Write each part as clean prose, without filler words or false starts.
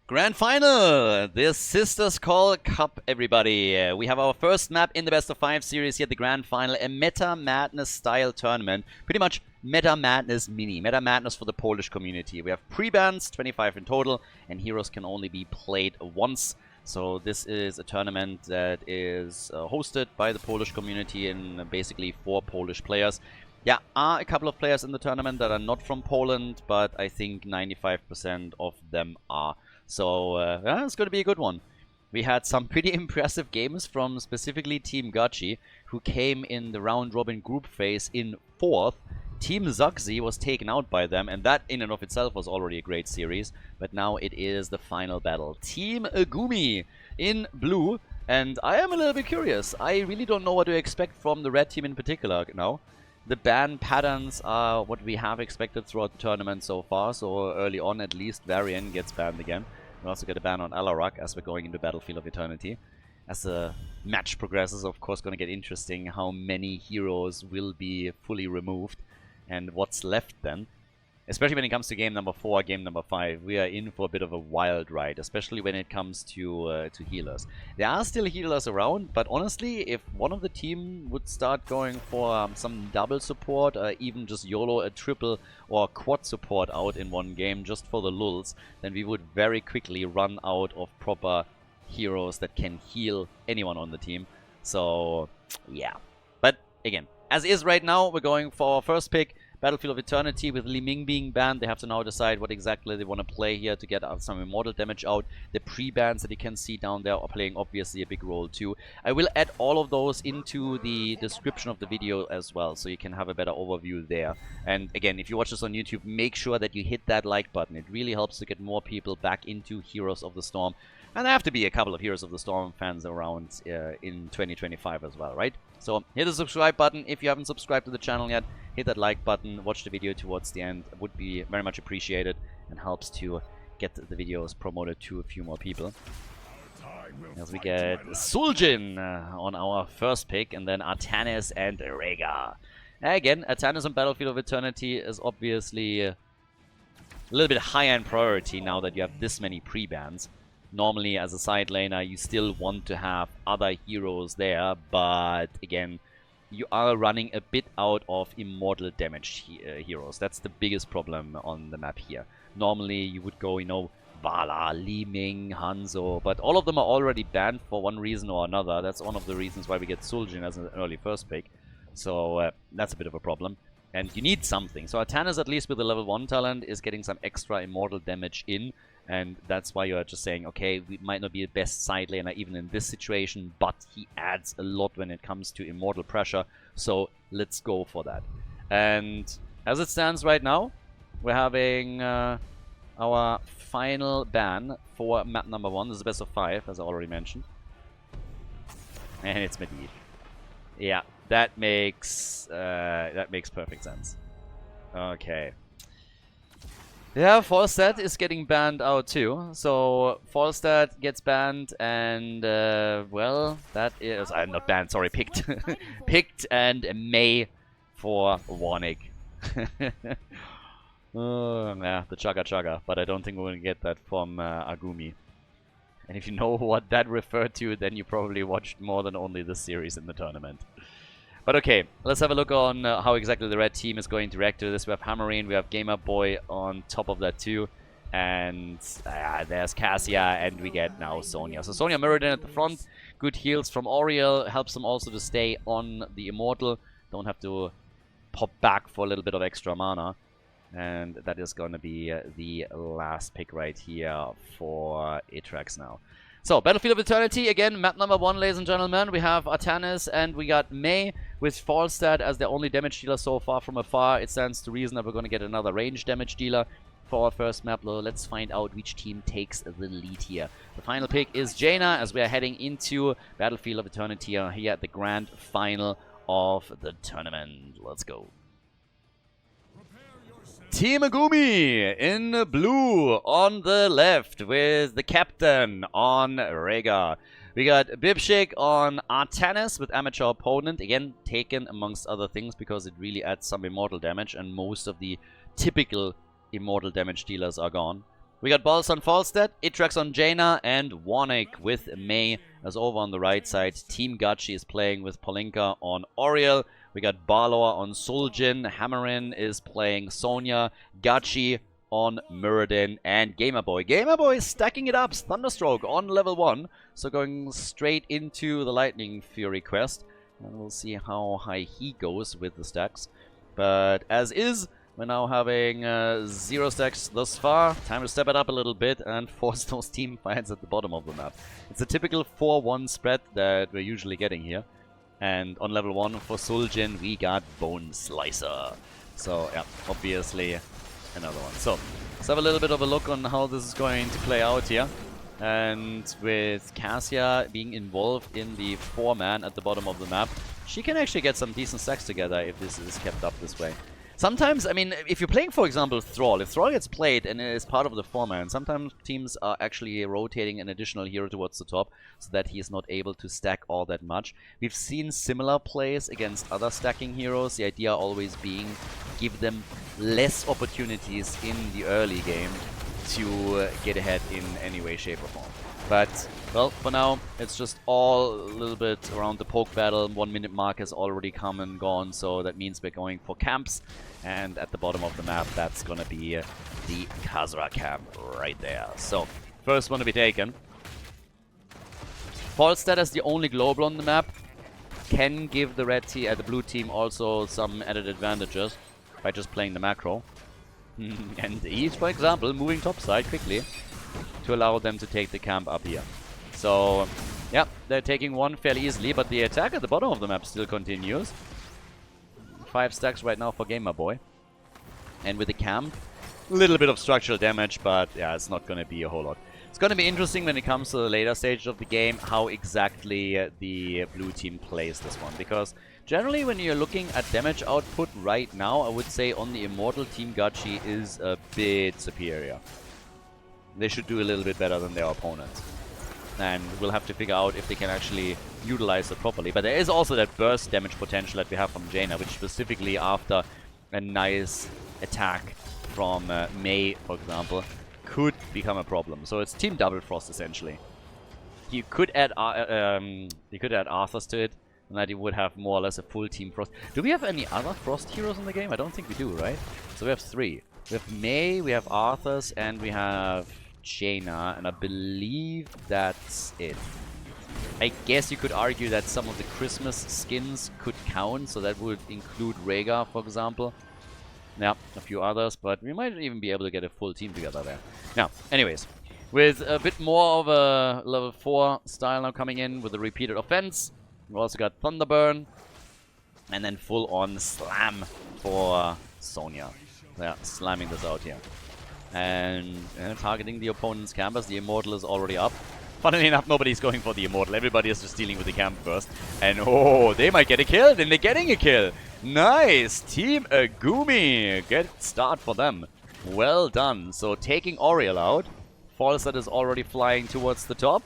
Grand Final! The Sisters Call Cup, everybody. We have our first map in the Best of 5 series here, the Grand Final, a Meta Madness style tournament. Pretty much Meta Madness mini. Meta Madness for the Polish community. We have pre-bans, 25 in total, and heroes can only be played once. So this is a tournament that is hosted by the Polish community and basically 4 Polish players. There are a couple of players in the tournament that are not from Poland, but I think 95% of them are. So it's going to be a good one. We had some pretty impressive games from specifically Team Gachi, who came in the round-robin group phase in 4th. Team Zugzi was taken out by them, and that in and of itself was already a great series. But now it is the final battle. Team Agumi in blue, and I am a little bit curious. I really don't know what to expect from the red team in particular now. The ban patterns are what we have expected throughout the tournament so far, so early on at least Varian gets banned again. We also get a ban on Alarak as we're going into Battlefield of Eternity. As the match progresses, of course, going to get interesting how many heroes will be fully removed and what's left then. Especially when it comes to game number 4, game number 5, we are in for a bit of a wild ride, especially when it comes to healers. There are still healers around, but honestly, if one of the team would start going for some double support, even just YOLO a triple or quad support out in one game just for the lulz, then we would very quickly run out of proper heroes that can heal anyone on the team. So, yeah. But again, as is right now, we're going for our first pick. Battlefield of Eternity with Li Ming being banned. They have to now decide what exactly they want to play here to get some immortal damage out. The pre-bans that you can see down there are playing obviously a big role too. I will add all of those into the description of the video as well, so you can have a better overview there. And again, if you watch this on YouTube, make sure that you hit that like button. It really helps to get more people back into Heroes of the Storm. And there have to be a couple of Heroes of the Storm fans around in 2025 as well, right? So hit the subscribe button if you haven't subscribed to the channel yet. Hit that like button, watch the video towards the end. It would be very much appreciated and helps to get the videos promoted to a few more people. As we get Suljin on our first pick, and then Artanis and Rhaegar. Again, Artanis on Battlefield of Eternity is obviously a little bit higher in priority now that you have this many pre-bans. Normally, as a side laner, you still want to have other heroes there, but again, you are running a bit out of immortal damage heroes. That's the biggest problem on the map here. Normally, you would go, you know, Valla, Li Ming, Hanzo, but all of them are already banned for one reason or another. That's one of the reasons why we get Suljin as an early first pick. So that's a bit of a problem. And you need something. So Artanis, at least with the level 1 talent, is getting some extra immortal damage in. And that's why you're just saying, okay, we might not be the best side laner even in this situation, but he adds a lot when it comes to immortal pressure. So let's go for that. And as it stands right now, we're having our final ban for map number 1. This is best of 5, as I already mentioned. And it's Medivh. Yeah, that makes perfect sense. Okay. Yeah, Falstad is getting banned out too. So Falstad gets banned, and well, that is not banned. Sorry, picked, picked, and May for Warnick. Yeah, the Chugga Chugga, but I don't think we're gonna get that from Agumi. And if you know what that referred to, then you probably watched more than only this series in the tournament. But okay, let's have a look on how exactly the red team is going to react to this. We have Hammarine, we have Gamer Boy on top of that too. And there's Cassia, and we get now Sonya. So Sonya mirrored in at the front. Good heals from Oriel. Helps them also to stay on the Immortal. Don't have to pop back for a little bit of extra mana. And that is going to be the last pick right here for Atrax now. So, Battlefield of Eternity, again, map number 1, ladies and gentlemen. We have Artanis and we got May with Falstad as the only damage dealer so far from afar. It stands to reason that we're going to get another range damage dealer for our first map. Let's find out which team takes the lead here. The final pick is Jaina as we are heading into Battlefield of Eternity here at the grand final of the tournament. Let's go. Team Agumi in blue on the left with the captain on Rhaegar. We got Bibshik on Artanis with amateur opponent. Again, taken amongst other things because it really adds some immortal damage and most of the typical immortal damage dealers are gone. We got Balls on Falstad, Itrax on Jaina, and Warnick with Mei as over on the right side. Team Gachi is playing with Polinka on Oriel. We got Balor on Suljin, Hammerin is playing Sonya, Gachi on Muradin, and Gamerboy. Gamerboy is stacking it up, Thunderstroke on level 1, so going straight into the Lightning Fury quest. And we'll see how high he goes with the stacks. But as is, we're now having 0 stacks thus far. Time to step it up a little bit and force those team fights at the bottom of the map. It's a typical 4-1 spread that we're usually getting here. And on level 1 for Suljin, we got Bone Slicer. So, yeah, obviously another one. So, let's have a little bit of a look on how this is going to play out here. And with Cassia being involved in the 4-man at the bottom of the map, she can actually get some decent stacks together if this is kept up this way. Sometimes, I mean, if you're playing, for example, Thrall, if Thrall gets played and is part of the 4-man, sometimes teams are actually rotating an additional hero towards the top so that he is not able to stack all that much. We've seen similar plays against other stacking heroes, the idea always being give them less opportunities in the early game to get ahead in any way, shape, or form. But, well, for now, it's just all a little bit around the poke battle. 1 minute mark has already come and gone, so that means we're going for camps. And at the bottom of the map, that's gonna be the Khazra camp right there. So, first one to be taken. Falstad as the only global on the map can give the the blue team also some added advantages by just playing the macro. And he's, for example, moving topside quickly to allow them to take the camp up here. So, yeah, they're taking one fairly easily, but the attack at the bottom of the map still continues. 5 stacks right now for Gamerboy. And with the camp, a little bit of structural damage, but yeah, it's not going to be a whole lot. It's going to be interesting when it comes to the later stage of the game, how exactly the blue team plays this one. Because generally, when you're looking at damage output right now, I would say on the Immortal, Team Gachi is a bit superior. They should do a little bit better than their opponents. And we'll have to figure out if they can actually utilize it properly. But there is also that burst damage potential that we have from Jaina, which specifically after a nice attack from Mei, for example, could become a problem. So it's Team Double Frost, essentially. You could add Arthurs to it, and that you would have more or less a full Team Frost. Do we have any other Frost heroes in the game? I don't think we do, right? So we have 3. We have Mei, we have Arthurs, and we have Jaina, and I believe that's it. I guess you could argue that some of the Christmas skins could count, so that would include Rhaegar, for example. Yeah, a few others, but we might even be able to get a full team together there. Now, anyways, with a bit more of a level 4 style now coming in with a repeated offense, we've also got Thunderburn, and then full-on slam for Sonya. Yeah, slamming this out here. And targeting the opponent's campus. The Immortal is already up. Funnily enough, nobody's going for the Immortal. Everybody is just dealing with the camp first. And oh, they might get a kill. Then they're getting a kill. Nice! Team Agumi! Good start for them. Well done. So taking Oriel out. Falstad is already flying towards the top.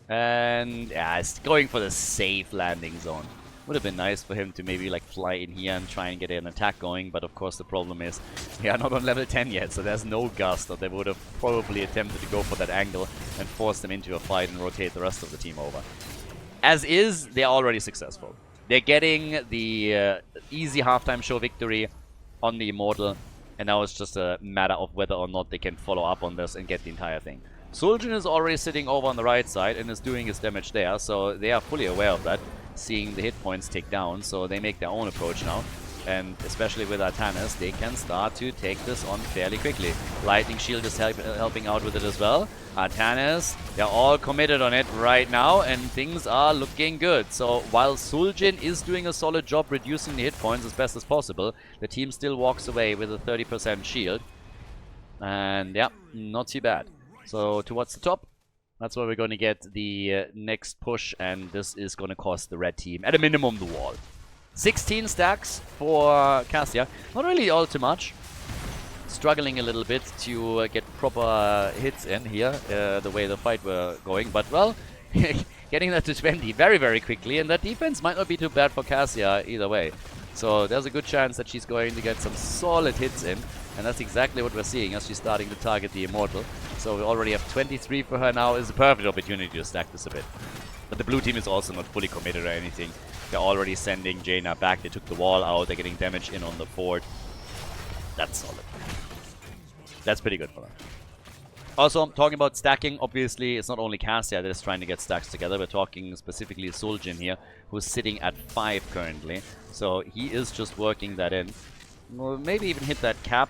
And yeah, it's going for the safe landing zone. Would have been nice for him to maybe like fly in here and try and get an attack going, but of course the problem is we are not on level 10 yet, so there's no gust, or they would have probably attempted to go for that angle and force them into a fight and rotate the rest of the team over. As is, they're already successful. They're getting the easy halftime show victory on the Immortal, and now it's just a matter of whether or not they can follow up on this and get the entire thing. Suljin is already sitting over on the right side and is doing his damage there, so they are fully aware of that, seeing the hit points tick down, so they make their own approach now. And especially with Artanis, they can start to take this on fairly quickly. Lightning Shield is helping out with it as well. Artanis, they're all committed on it right now, and things are looking good. So while Suljin is doing a solid job reducing the hit points as best as possible, the team still walks away with a 30% shield. And yeah, not too bad. So towards the top, that's where we're going to get the next push, and this is going to cost the red team, at a minimum, the wall. 16 stacks for Cassia. Not really all too much. Struggling a little bit to get proper hits in here, the way the fight were going. But, well, getting that to 20 very, very quickly. And that defense might not be too bad for Cassia either way. So there's a good chance that she's going to get some solid hits in. And that's exactly what we're seeing as she's starting to target the Immortal. So we already have 23 for her now. Is a perfect opportunity to stack this a bit. But the blue team is also not fully committed or anything. They're already sending Jaina back. They took the wall out. They're getting damage in on the fort. That's solid. That's pretty good for them. Also, talking about stacking, obviously, it's not only Cassia that is trying to get stacks together. We're talking specifically Suljin here, who's sitting at 5 currently. So he is just working that in. Well, maybe even hit that cap.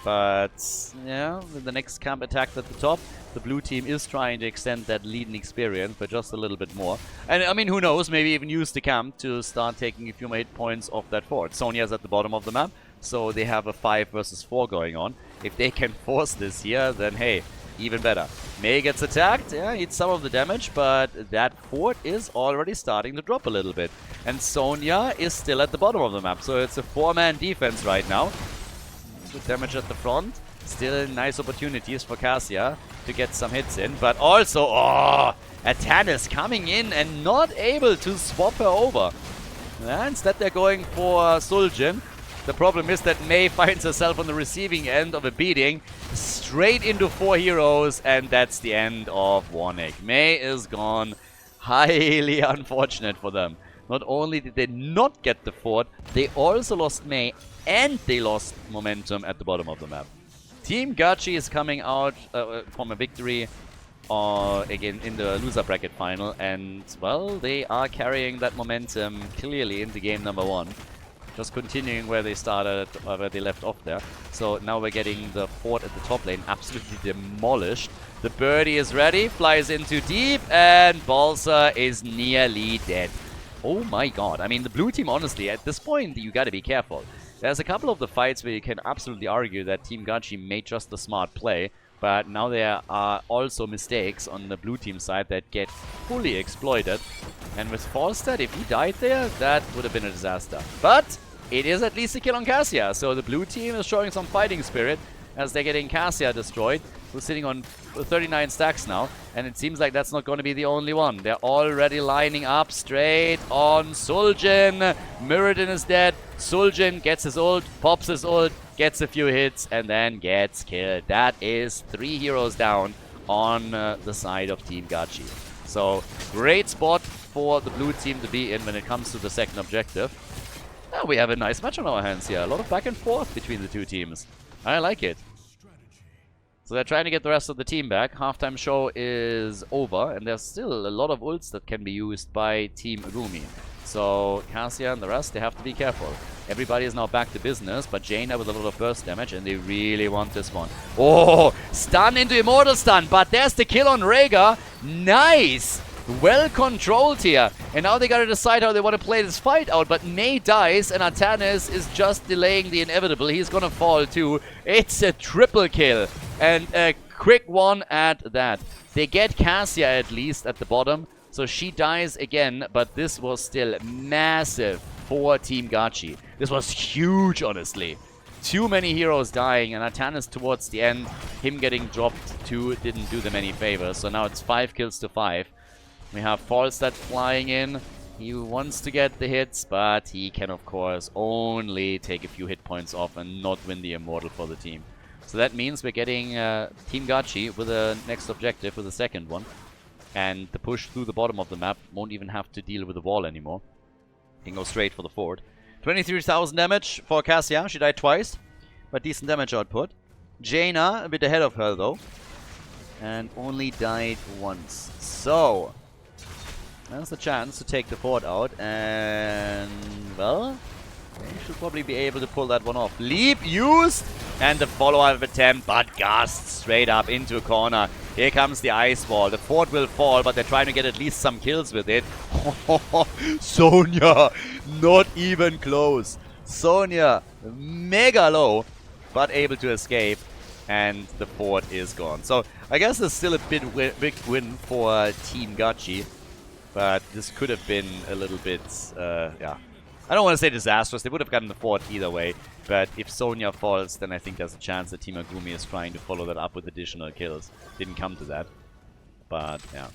But, yeah, with the next camp attacked at the top, the blue team is trying to extend that lead and experience by just a little bit more. And, I mean, who knows, maybe even use the camp to start taking a few more hit points off that fort. Sonya's at the bottom of the map, so they have a 5 versus 4 going on. If they can force this here, then hey, even better. Mei gets attacked, yeah, eats some of the damage, but that fort is already starting to drop a little bit. And Sonya is still at the bottom of the map, so it's a 4-man defense right now. Good damage at the front. Still nice opportunities for Cassia to get some hits in, but also, oh, Atanis coming in and not able to swap her over. Yeah, instead they're going for Suljin. The problem is that Mei finds herself on the receiving end of a beating, straight into 4 heroes, and that's the end of Warnick. Mei is gone. Highly unfortunate for them. Not only did they not get the fort, they also lost Mei, and they lost momentum at the bottom of the map. Team Gachi is coming out from a victory again in the loser bracket final, and, well, they are carrying that momentum clearly into game number 1. Just continuing where they started, where they left off there. So now we're getting the fort at the top lane absolutely demolished. The birdie is ready, flies into deep, and Balsa is nearly dead. Oh my god. I mean, the blue team, honestly, at this point, you gotta be careful. There's a couple of the fights where you can absolutely argue that Team Gachi made just a smart play, but now there are also mistakes on the blue team side that get fully exploited. And with Falstad, if he died there, that would have been a disaster. But it is at least a kill on Cassia, so the blue team is showing some fighting spirit as they're getting Cassia destroyed, who's sitting on 39 stacks now, and it seems like that's not going to be the only one. They're already lining up straight on Suljin. Mirrodin is dead. Suljin gets his ult, pops his ult, gets a few hits, and then gets killed. That is 3 heroes down on the side of Team Gachi. So, great spot for the blue team to be in when it comes to the second objective. Now we have a nice match on our hands here. A lot of back and forth between the two teams. I like it. So they're trying to get the rest of the team back. Halftime show is over, and there's still a lot of ults that can be used by Team Agumi. So Cassia and the rest, they have to be careful. Everybody is now back to business, but Jaina with a lot of burst damage, and they really want this one. Oh, stun into Immortal Stun, but there's the kill on Rhaegar. Nice! Well controlled here. And now they gotta decide how they want to play this fight out, but Mei dies, and Artanis is just delaying the inevitable. He's gonna fall too. It's a triple kill, and a quick one at that. They get Cassia at least at the bottom, so she dies again, but this was still massive for Team Gachi. This was huge, honestly. Too many heroes dying, and Artanis towards the end, him getting dropped too, didn't do them any favors. So now it's 5 kills to 5. We have Falstad flying in. He wants to get the hits, but he can, of course, only take a few hit points off and not win the Immortal for the team. So that means we're getting Team Gachi with the next objective, with the second one. And the push through the bottom of the map won't even have to deal with the wall anymore. Can go straight for the fort. 23,000 damage for Cassia. She died twice, but decent damage output. Jaina, a bit ahead of her, though. And only died once. So, there's the chance to take the fort out, and, well, we should probably be able to pull that one off. Leap used, and the follow-up attempt, but Gust straight up into a corner. Here comes the ice wall. The fort will fall, but they're trying to get at least some kills with it. Sonya, not even close. Sonya, mega low, but able to escape, and the fort is gone. So, I guess there's still a big win for Team Gachi. But this could have been a little bit, yeah. I don't want to say disastrous. They would have gotten the fort either way. But if Sonya falls, then I think there's a chance that Team Agumi is trying to follow that up with additional kills. Didn't come to that. But, yeah.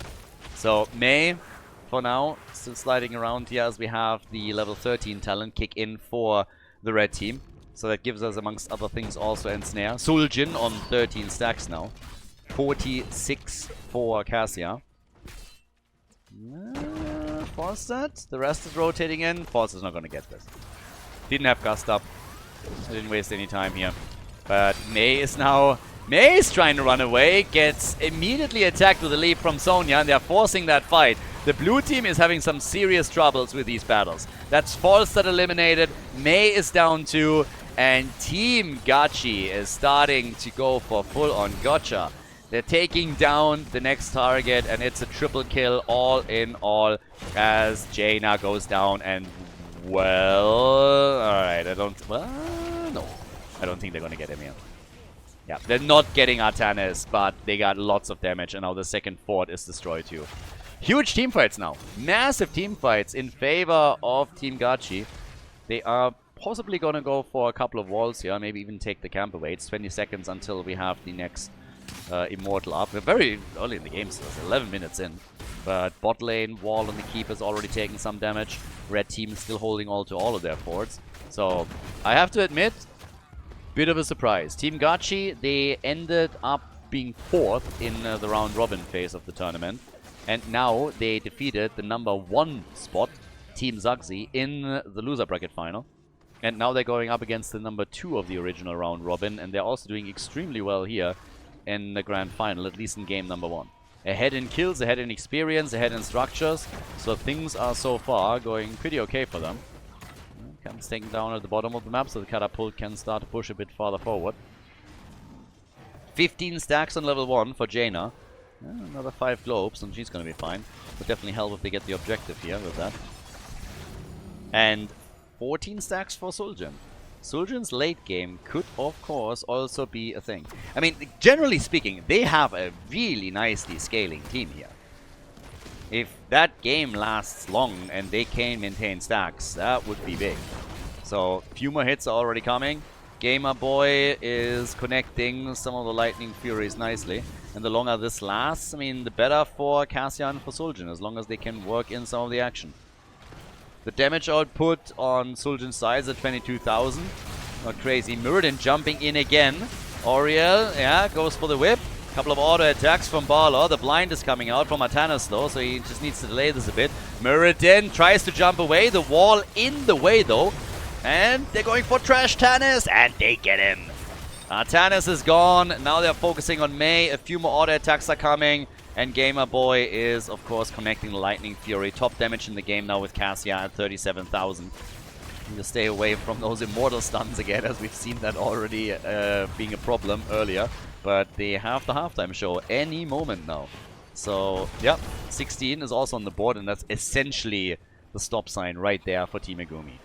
So, Mei, for now, still sliding around here as we have the level 13 talent kick in for the red team. So that gives us, amongst other things, also Ensnare. Suljin on 13 stacks now. 46 for Cassia. Forsted. The rest is rotating in. Force is not going to get this. Didn't have Gust up. I didn't waste any time here. But Mei is now... Mei is trying to run away. Gets immediately attacked with a leap from Sonya. And they're forcing that fight. The blue team is having some serious troubles with these battles. That's Falstad eliminated. Mei is down 2. And Team Gachi is starting to go for full-on gotcha. They're taking down the next target, and it's a triple kill all in all as Jaina goes down. And, well, alright, no. I don't think they're going to get him here. Yeah, they're not getting Artanis, but they got lots of damage, and now the second fort is destroyed too. Huge team fights now. Massive team fights in favor of Team Gachi. They are possibly going to go for a couple of walls here, maybe even take the camp away. It's 20 seconds until we have the next Immortal up. We're very early in the game, so it's 11 minutes in. But bot lane, wall, and the keep has already taken some damage. Red team is still holding all of their forts. So, I have to admit, bit of a surprise. Team Gachi, they ended up being 4th in the round robin phase of the tournament. And now they defeated the number 1 spot, Team Zagzi, in the loser bracket final. And now they're going up against the number 2 of the original round robin. And they're also doing extremely well here in the grand final, at least in game number 1. Ahead in kills, ahead in experience, ahead in structures. So things are so far going pretty okay for them. Cam's taken down at the bottom of the map, so the catapult can start to push a bit farther forward. 15 stacks on level 1 for Jaina. Another 5 globes, and she's going to be fine. Would definitely help if they get the objective here with that. And 14 stacks for Suljin. Suljin's late game could, of course, also be a thing. I mean, generally speaking, they have a really nicely scaling team here. If that game lasts long and they can maintain stacks, that would be big. So, few more hits are already coming. Gamer Boy is connecting some of the Lightning Furies nicely. And the longer this lasts, I mean, the better for Cassia and for Suljin, as long as they can work in some of the action. The damage output on Suljin's side is at 22,000. Not crazy. Muradin jumping in again. Oriel, yeah, goes for the whip. Couple of auto attacks from Valla. The blind is coming out from Artanis though, so he just needs to delay this a bit. Muradin tries to jump away. The wall in the way though. And they're going for Trash Tanis, and they get him. Artanis is gone. Now they're focusing on Mei. A few more auto attacks are coming. And Gamer Boy is, of course, connecting the Lightning Fury. Top damage in the game now with Cassia at 37,000. Need to stay away from those immortal stuns again, as we've seen that already being a problem earlier. But they have the halftime show any moment now. So, yeah, 16 is also on the board, and that's essentially the stop sign right there for Team Megumi.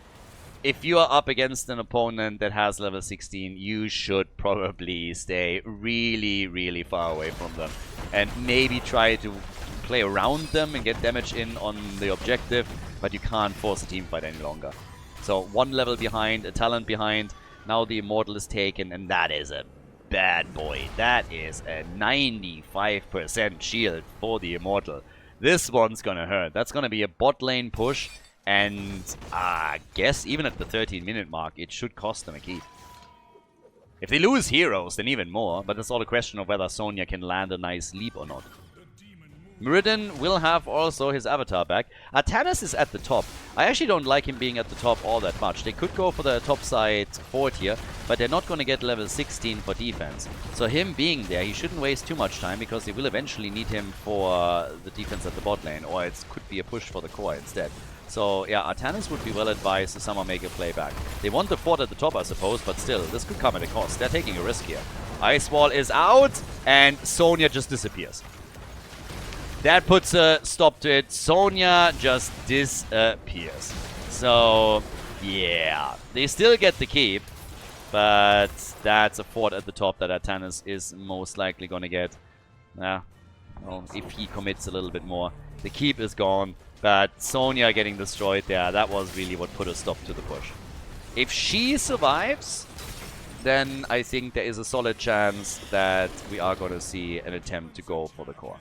If you are up against an opponent that has level 16, you should probably stay really, really far away from them. And maybe try to play around them and get damage in on the objective, but you can't force a team fight any longer. So 1 level behind, a talent behind, now the Immortal is taken, and that is a bad boy. That is a 95% shield for the Immortal. This one's gonna hurt. That's gonna be a bot lane push. And I guess even at the 13-minute mark, it should cost them a keep. If they lose heroes, then even more. But it's all a question of whether Sonya can land a nice leap or not. Muradin will have also his avatar back. Artanis is at the top. I actually don't like him being at the top all that much. They could go for the top side fort here, but they're not going to get level 16 for defense. So him being there, he shouldn't waste too much time, because they will eventually need him for the defense at the bot lane. Or it could be a push for the core instead. So, yeah, Artanis would be well advised to somehow make a play back. They want the fort at the top, I suppose, but still, this could come at a cost. They're taking a risk here. Ice Wall is out, and Sonya just disappears. That puts a stop to it. Sonya just disappears. So, yeah. They still get the keep, but that's a fort at the top that Artanis is most likely going to get. Yeah, well, if he commits a little bit more. The keep is gone. But Sonya getting destroyed there, that was really what put a stop to the push. If she survives, then I think there is a solid chance that we are going to see an attempt to go for the core.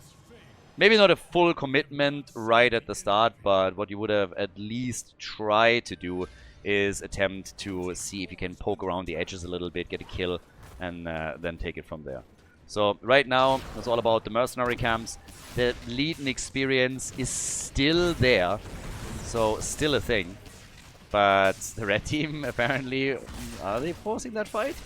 Maybe not a full commitment right at the start, but what you would have at least tried to do is attempt to see if you can poke around the edges a little bit, get a kill, and then take it from there. So right now, it's all about the mercenary camps. The lead and experience is still there, so still a thing. But the red team, apparently, are they forcing that fight?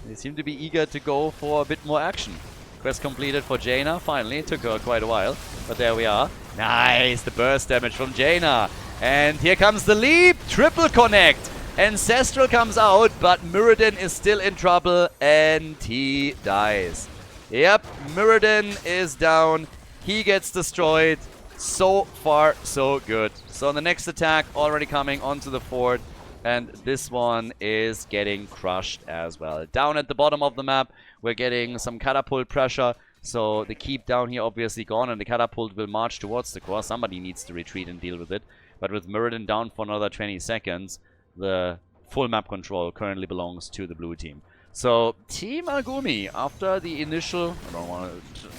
They seem to be eager to go for a bit more action. Quest completed for Jaina, finally. It took her quite a while, but there we are. Nice, the burst damage from Jaina. And here comes the leap, triple connect. Ancestral comes out, but Muradin is still in trouble, and he dies. Yep, Muradin is down. He gets destroyed. So far, so good. So the next attack already coming onto the fort. And this one is getting crushed as well. Down at the bottom of the map, we're getting some catapult pressure. So the keep down here obviously gone, and the catapult will march towards the core. Somebody needs to retreat and deal with it. But with Muradin down for another 20 seconds, the full map control currently belongs to the blue team. So Team Agumi, after the initial, I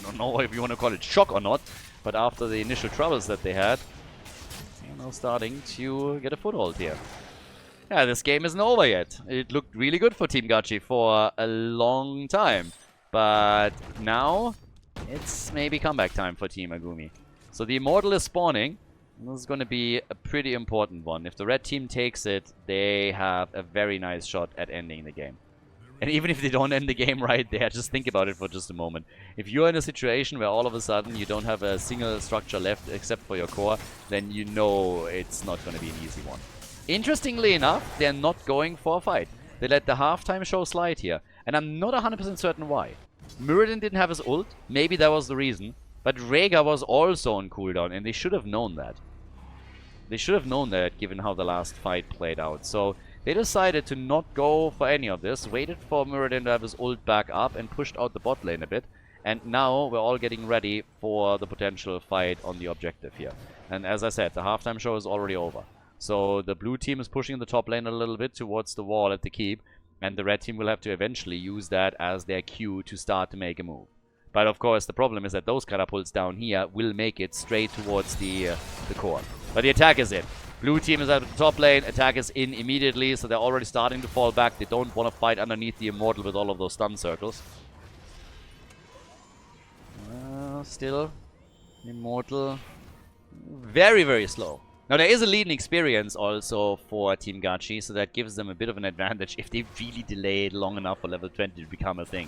don't know if you want to call it shock or not, but after the initial troubles that they had, they're now starting to get a foothold here. Yeah, this game isn't over yet. It looked really good for Team Gachi for a long time. But now, it's maybe comeback time for Team Agumi. So the Immortal is spawning. This is going to be a pretty important one. If the red team takes it, they have a very nice shot at ending the game. And even if they don't end the game right there, just think about it for just a moment. If you're in a situation where all of a sudden you don't have a single structure left except for your core, then you know it's not going to be an easy one. Interestingly enough, they're not going for a fight. They let the halftime show slide here. And I'm not 100% certain why. Muradin didn't have his ult. Maybe that was the reason. But Rhaegar was also on cooldown, and they should have known that. They should have known that, given how the last fight played out. So they decided to not go for any of this. Waited for Muradin to have his ult back up and pushed out the bot lane a bit. And now we're all getting ready for the potential fight on the objective here. And as I said, the halftime show is already over. So the blue team is pushing the top lane a little bit towards the wall at the keep, and the red team will have to eventually use that as their cue to start to make a move. But of course, the problem is that those catapults down here will make it straight towards the core. But the attack is in. Blue team is at the top lane, attack is in immediately, so they're already starting to fall back. They don't want to fight underneath the Immortal with all of those stun circles. Still, Immortal, very, very slow. Now, there is a leading experience also for Team Gachi, so that gives them a bit of an advantage if they really delay it long enough for level 20 to become a thing.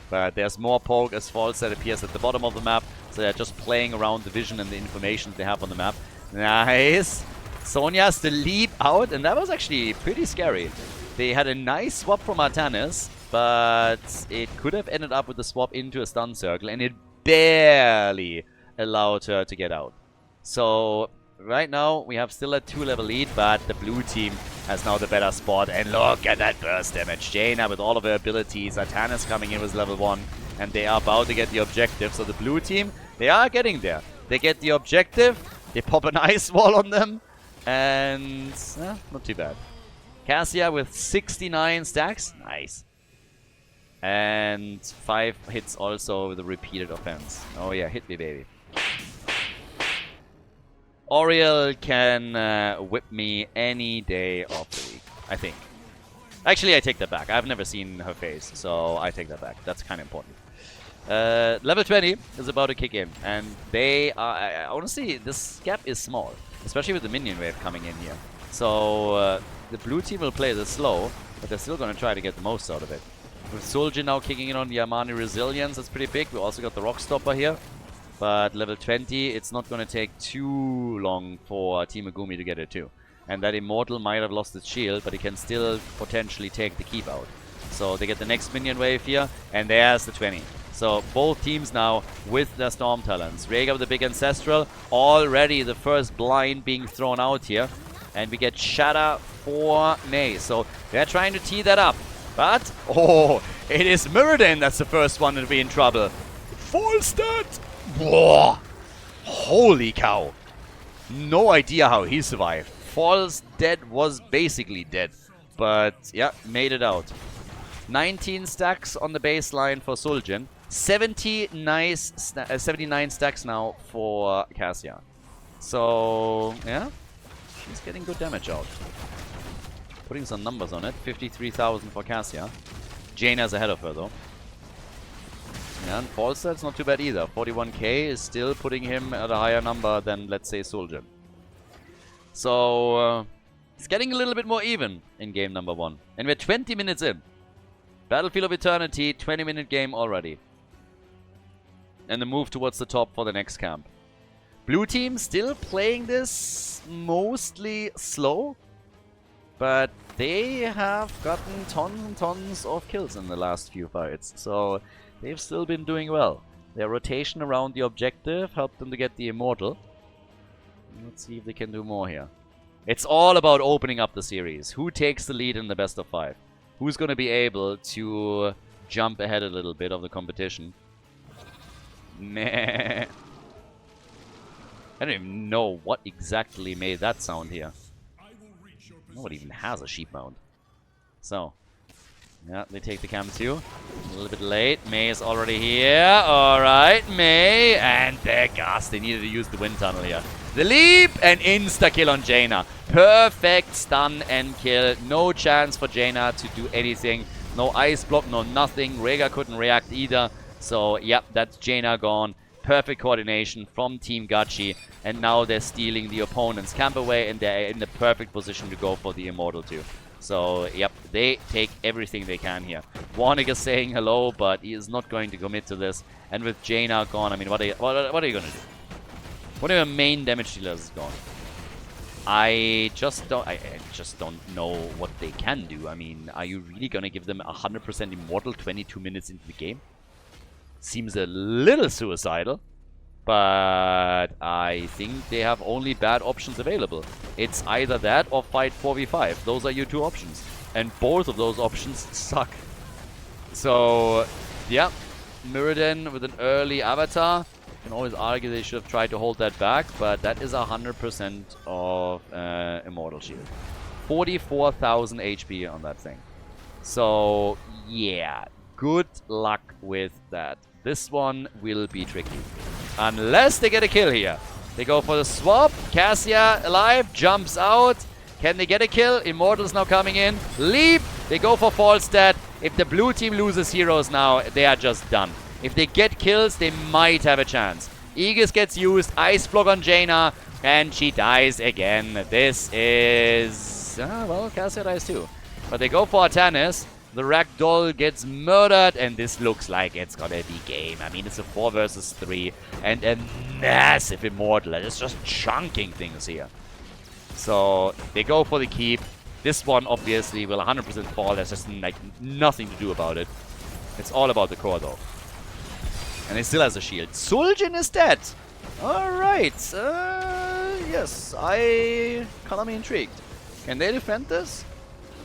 But there's more poke as false that appears at the bottom of the map, so they're just playing around the vision and the information they have on the map. Nice! Sonya has to leap out, and that was actually pretty scary. They had a nice swap from Artanis, but it could have ended up with the swap into a stun circle, and it barely allowed her to get out. So right now, we have still a 2-level lead, but the blue team has now the better spot. And look at that burst damage. Jaina with all of her abilities. Artanis coming in with level 1. And they are about to get the objective. So the blue team, they are getting there. They get the objective. They pop an ice wall on them. And not too bad. Cassia with 69 stacks. Nice. And 5 hits also with a repeated offense. Oh yeah, hit me, baby. Oriel can whip me any day of the week, I think. Actually, I take that back. I've never seen her face, so I take that back. That's kind of important. Level 20 is about to kick in, and they are... honestly, this gap is small, especially with the minion wave coming in here. So the blue team will play this slow, but they're still going to try to get the most out of it. With Sul'jin now kicking in on the Armani Resilience, that's pretty big. We also got the Rock Stopper here. But level 20, it's not going to take too long for Team Agumi to get it too. And that Immortal might have lost its shield, but he can still potentially take the keep out. So they get the next minion wave here, and there's the 20. So both teams now with their Storm Talents. Rhaegar with the big Ancestral, already the first blind being thrown out here. And we get Shatter for Mei. So they're trying to tee that up. But, oh, it is Muradin that's the first one to be in trouble. Full stat! Whoa! Holy cow! No idea how he survived. Falls dead was basically dead. But, yeah, made it out. 19 stacks on the baseline for Sul'jin. 79 stacks now for Cassia. So, yeah, she's getting good damage out. putting some numbers on it. 53,000 for Cassia. Jaina's ahead of her though. Yeah, and Falstad's not too bad either. 41k is still putting him at a higher number than, let's say, Sul'jin. So, it's getting a little bit more even in game number 1. And we're 20 minutes in. Battlefield of Eternity, 20-minute game already. And the move towards the top for the next camp. Blue team still playing this mostly slow. But they have gotten tons and tons of kills in the last few fights. So they've still been doing well. Their rotation around the objective helped them to get the Immortal. Let's see if they can do more here. It's all about opening up the series. Who takes the lead in the best of 5? Who's going to be able to jump ahead a little bit of the competition? Meh. I don't even know what exactly made that sound here. Nobody even has a sheep mount. So, yeah, they take the cam too. A little bit late. Mei is already here. Alright, Mei. And their gas. They needed to use the wind tunnel here. The leap and insta-kill on Jaina. Perfect stun and kill. No chance for Jaina to do anything. No ice block, no nothing. Rhaegar couldn't react either. So, yep, that's Jaina gone. Perfect coordination from Team Gachi. And now they're stealing the opponent's camp away. And they're in the perfect position to go for the Immortal too. So, yep, they take everything they can here. Warnick is saying hello, but he is not going to commit to this. And with Jaina gone, I mean, what are you going to do? One of your main damage dealers is gone. I just don't know what they can do. I mean, are you really going to give them 100% Immortal 22 minutes into the game? Seems a little suicidal. But I think they have only bad options available. It's either that or fight 4v5. Those are your two options. And both of those options suck. So, yeah. Mirrodin with an early avatar. You can always argue they should have tried to hold that back. But that is 100% of Immortal Shield. 44,000 HP on that thing. So, yeah. Good luck with that. This one will be tricky. Unless they get a kill here. They go for the swap. Cassia alive. Jumps out. Can they get a kill? Immortal's now coming in. Leap. They go for Falstad. If the blue team loses heroes now, they are just done. If they get kills, they might have a chance. Aegis gets used. Ice block on Jaina. And she dies again. This is... well, Cassia dies too. But they go for Atanis. The Ragdoll gets murdered, and this looks like it's gonna be game. I mean, it's a 4 versus 3, and a massive Immortal. It's just chunking things here. So, they go for the keep. This one, obviously, will 100% fall. There's just, like, nothing to do about it. It's all about the core, though. And he still has a shield. Sul'jin is dead! Alright. Yes, I... color me intrigued. Can they defend this?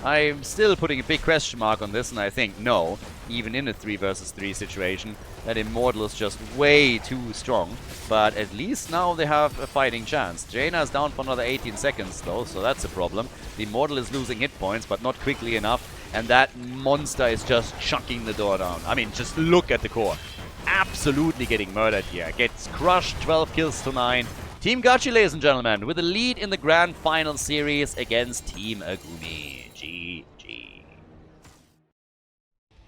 I'm still putting a big question mark on this, and I think no, even in a 3 versus 3 situation, that Immortal is just way too strong. But at least now they have a fighting chance. Jaina is down for another 18 seconds though, so that's a problem. The Immortal is losing hit points, but not quickly enough, and that monster is just chucking the door down. I mean, just look at the core. Absolutely getting murdered here. Gets crushed, 12 kills to 9. Team Gachi, ladies and gentlemen, with a lead in the Grand Final Series against Team Agumi. GG.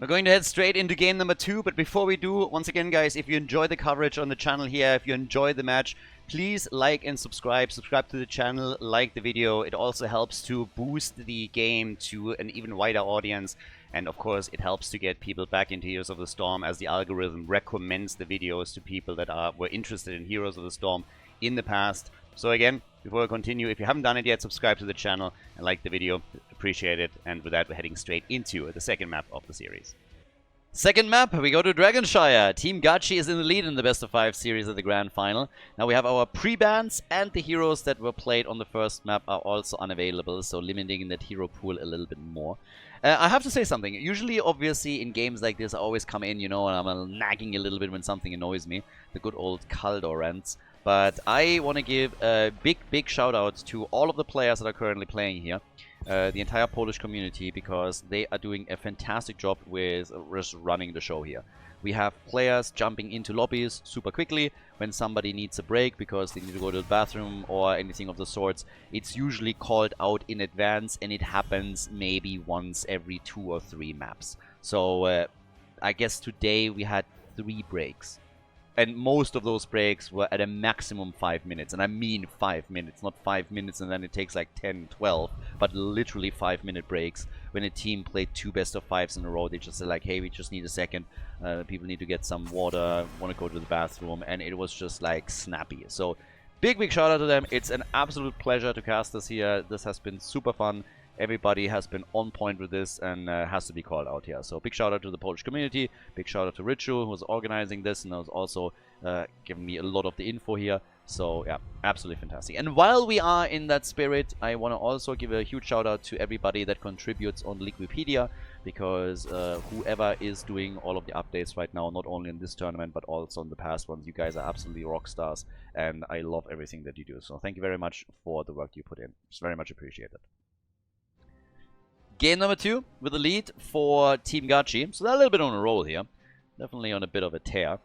We're going to head straight into game number 2, but before we do, once again, guys, if you enjoy the coverage on the channel here, if you enjoy the match, please like and subscribe. Subscribe to the channel, like the video. It also helps to boost the game to an even wider audience. And of course, it helps to get people back into Heroes of the Storm, as the algorithm recommends the videos to people that were interested in Heroes of the Storm in the past. So again, before I continue, if you haven't done it yet, subscribe to the channel and like the video. Appreciate it. And with that, we're heading straight into the second map of the series. Second map, we go to Dragonshire. Team Gachi is in the lead in the best of 5 series of the Grand Final. Now we have our pre-bans, and the heroes that were played on the first map are also unavailable, so limiting that hero pool a little bit more. I have to say something. Usually, obviously, in games like this, I always come in, you know, and I'm nagging a little bit when something annoys me. The good old Khaldor rants. But I want to give a big shout out to all of the players that are currently playing here. The entire Polish community, because they are doing a fantastic job with just running the show here. We have players jumping into lobbies super quickly when somebody needs a break because they need to go to the bathroom or anything of the sorts. It's usually called out in advance, and it happens maybe once every 2 or 3 maps. So I guess today we had 3 breaks. And most of those breaks were at a maximum 5 minutes. And I mean 5 minutes, not 5 minutes and then it takes like 10, 12. But literally 5-minute breaks. When a team played 2 best-of-5s in a row, they just said like, hey, we just need a second. People need to get some water, want to go to the bathroom. And it was just like snappy. So big shout out to them. It's an absolute pleasure to cast this here. This has been super fun. Everybody has been on point with this and has to be called out here. So big shout out to the Polish community. Big shout out to Ritual, who was organizing this and was also giving me a lot of the info here. So yeah, absolutely fantastic. And while we are in that spirit, I want to also give a huge shout out to everybody that contributes on Liquipedia, because whoever is doing all of the updates right now, not only in this tournament but also in the past ones, you guys are absolutely rock stars, and I love everything that you do. So thank you very much for the work you put in. It's very much appreciated. Game number 2 with the lead for Team Gachi. So they're a little bit on a roll here. Definitely on a bit of a tear.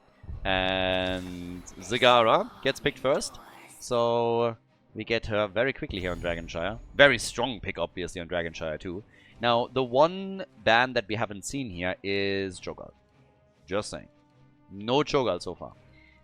And Zagara gets picked first. So we get her very quickly here on Dragonshire. Very strong pick, obviously, on Dragonshire too. Now, the one ban that we haven't seen here is Cho'Gall. Just saying. No Cho'Gall so far.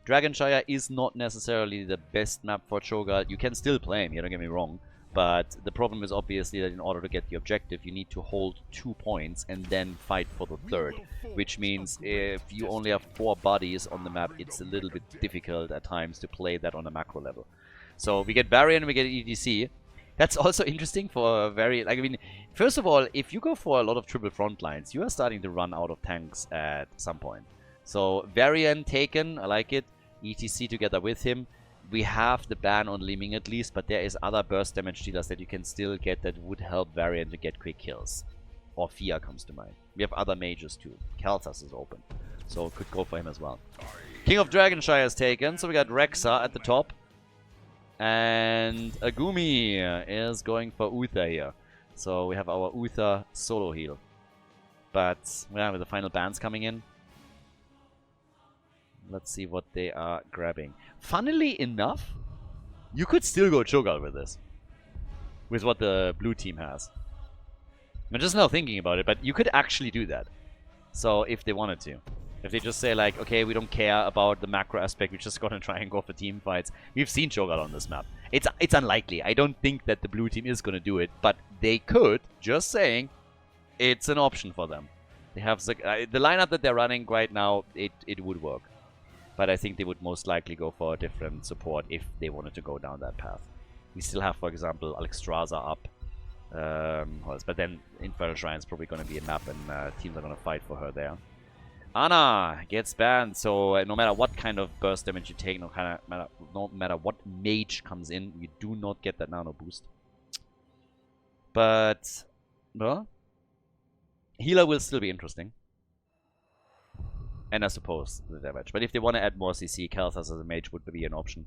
Dragonshire is not necessarily the best map for Cho'Gall. You can still play him, don't get me wrong. But the problem is obviously that in order to get the objective, you need to hold 2 points and then fight for the 3rd. Which means if you only have 4 bodies on the map, it's a little bit difficult at times to play that on a macro level. So we get Varian, we get EDC. That's also interesting for a very... Like, I mean, first of all, if you go for a lot of triple front lines, you are starting to run out of tanks at some point. So Varian taken, I like it. ETC together with him. We have the ban on Liming at least, but there is other burst damage dealers that you can still get that would help Varian to get quick kills. Or Fia comes to mind. We have other mages too. Kalthas is open, so could go for him as well. King of Dragonshire is taken, so we got Rexa at the top. And Agumi is going for Uther here. So we have our Uther solo heal. But, yeah, with the final bans coming in, let's see what they are grabbing. Funnily enough, you could still go Cho'Gall with this. With what the blue team has. I'm just now thinking about it, but you could actually do that. So, if they wanted to. If they just say like, okay, we don't care about the macro aspect, we're just gonna try and go for team fights. We've seen Cho'Gall on this map. It's unlikely. I don't think that the blue team is gonna do it, but they could. Just saying, it's an option for them. They have the lineup that they're running right now, it would work. But I think they would most likely go for a different support if they wanted to go down that path. We still have, for example, Alexstrasza up. But then Infernal Shrine is probably going to be a map, and teams are going to fight for her there. Ana gets banned, so no matter what kind of burst damage you take, no matter what mage comes in, you do not get that nano boost. But, well, healer will still be interesting. And I suppose the damage. But if they want to add more CC, Kalthas as a mage would be an option.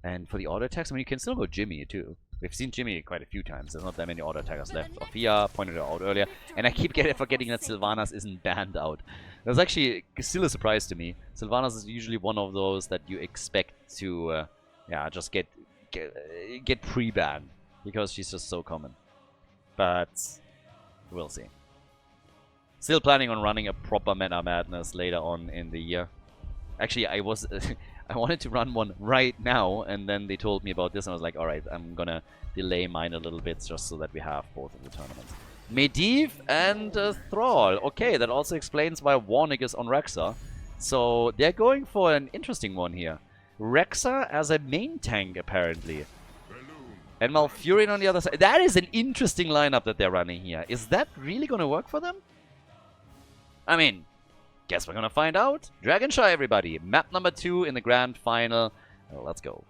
And for the auto attacks, I mean, you can still go Jimmy too. We've seen Jimmy quite a few times. There's not that many auto attackers left. Ophia pointed it out earlier. And I keep forgetting that Sylvanas isn't banned out. That's actually still a surprise to me. Sylvanas is usually one of those that you expect to, yeah, just get pre-banned. Because she's just so common. But we'll see. Still planning on running a proper Meta Madness later on in the year. Actually, I wanted to run one right now, and then they told me about this, and I was like, alright, I'm gonna delay mine a little bit just so that we have both of the tournaments. Medivh and Thrall. Okay, that also explains why Warnick is on Rexa. So they're going for an interesting one here. Rexa as a main tank, apparently. And Malfurion on the other side. That is an interesting lineup that they're running here. Is that really gonna work for them? I mean, guess we're gonna find out. Dragonshire, everybody. Map number 2 in the grand final. Let's go.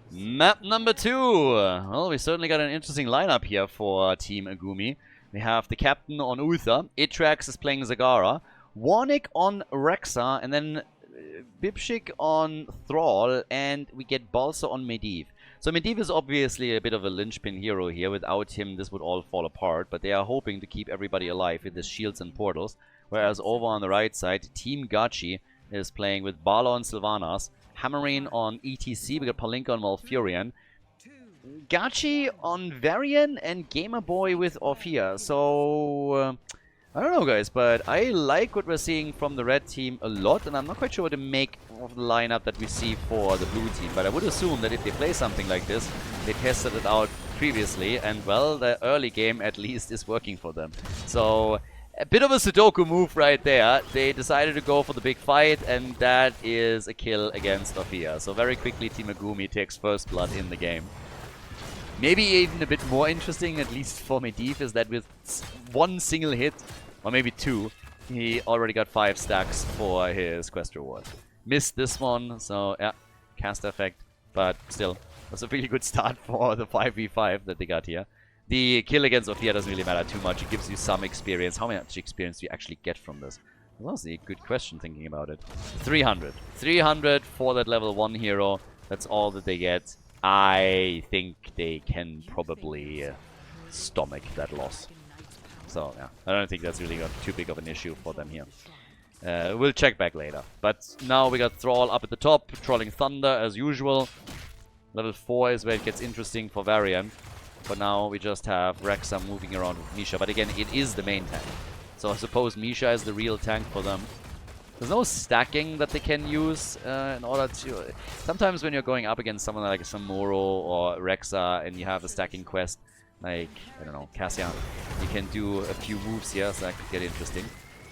Map number 2. Well, we certainly got an interesting lineup here for Team Agumi. We have the captain on Uther. Itrax is playing Zagara. Warnick on Rexa. And then Bibshik on Thrall. And we get Balsa on Medivh. So Medivh is obviously a bit of a linchpin hero here. Without him, this would all fall apart. But they are hoping to keep everybody alive with the shields and portals. Whereas over on the right side, Team Gachi is playing with Valla and Sylvanas, hammering on ETC. We got Palinka on Malfurion, Gachi on Varian, and Gamer Boy with Orphea. So I don't know, guys, but I like what we're seeing from the red team a lot, and I'm not quite sure what to make of the lineup that we see for the blue team. But I would assume that if they play something like this, they tested it out previously, and well, the early game at least is working for them. So a bit of a Sudoku move right there. They decided to go for the big fight, and that is a kill against Orphea. So very quickly, Team Megumi takes first blood in the game. Maybe even a bit more interesting, at least for Medivh, is that with one single hit, or maybe two, he already got 5 stacks for his quest reward. Missed this one, so yeah, cast effect, but still, that's a really good start for the 5v5 that they got here. The kill against Orphea doesn't really matter too much. It gives you some experience. How much experience do you actually get from this? That was a good question thinking about it. 300. 300 for that level 1 hero. That's all that they get. I think they can probably stomach that loss. So, yeah, I don't think that's really too big of an issue for them here. We'll check back later. But now we got Thrall up at the top, trolling Thunder as usual. Level 4 is where it gets interesting for Varian. For now, we just have Rexa moving around with Misha. But again, it is the main tank. So I suppose Misha is the real tank for them. There's no stacking that they can use in order to... Sometimes when you're going up against someone like Samuro or Rexa and you have a stacking quest, like, I don't know, Cassian, you can do a few moves here, so that could get interesting.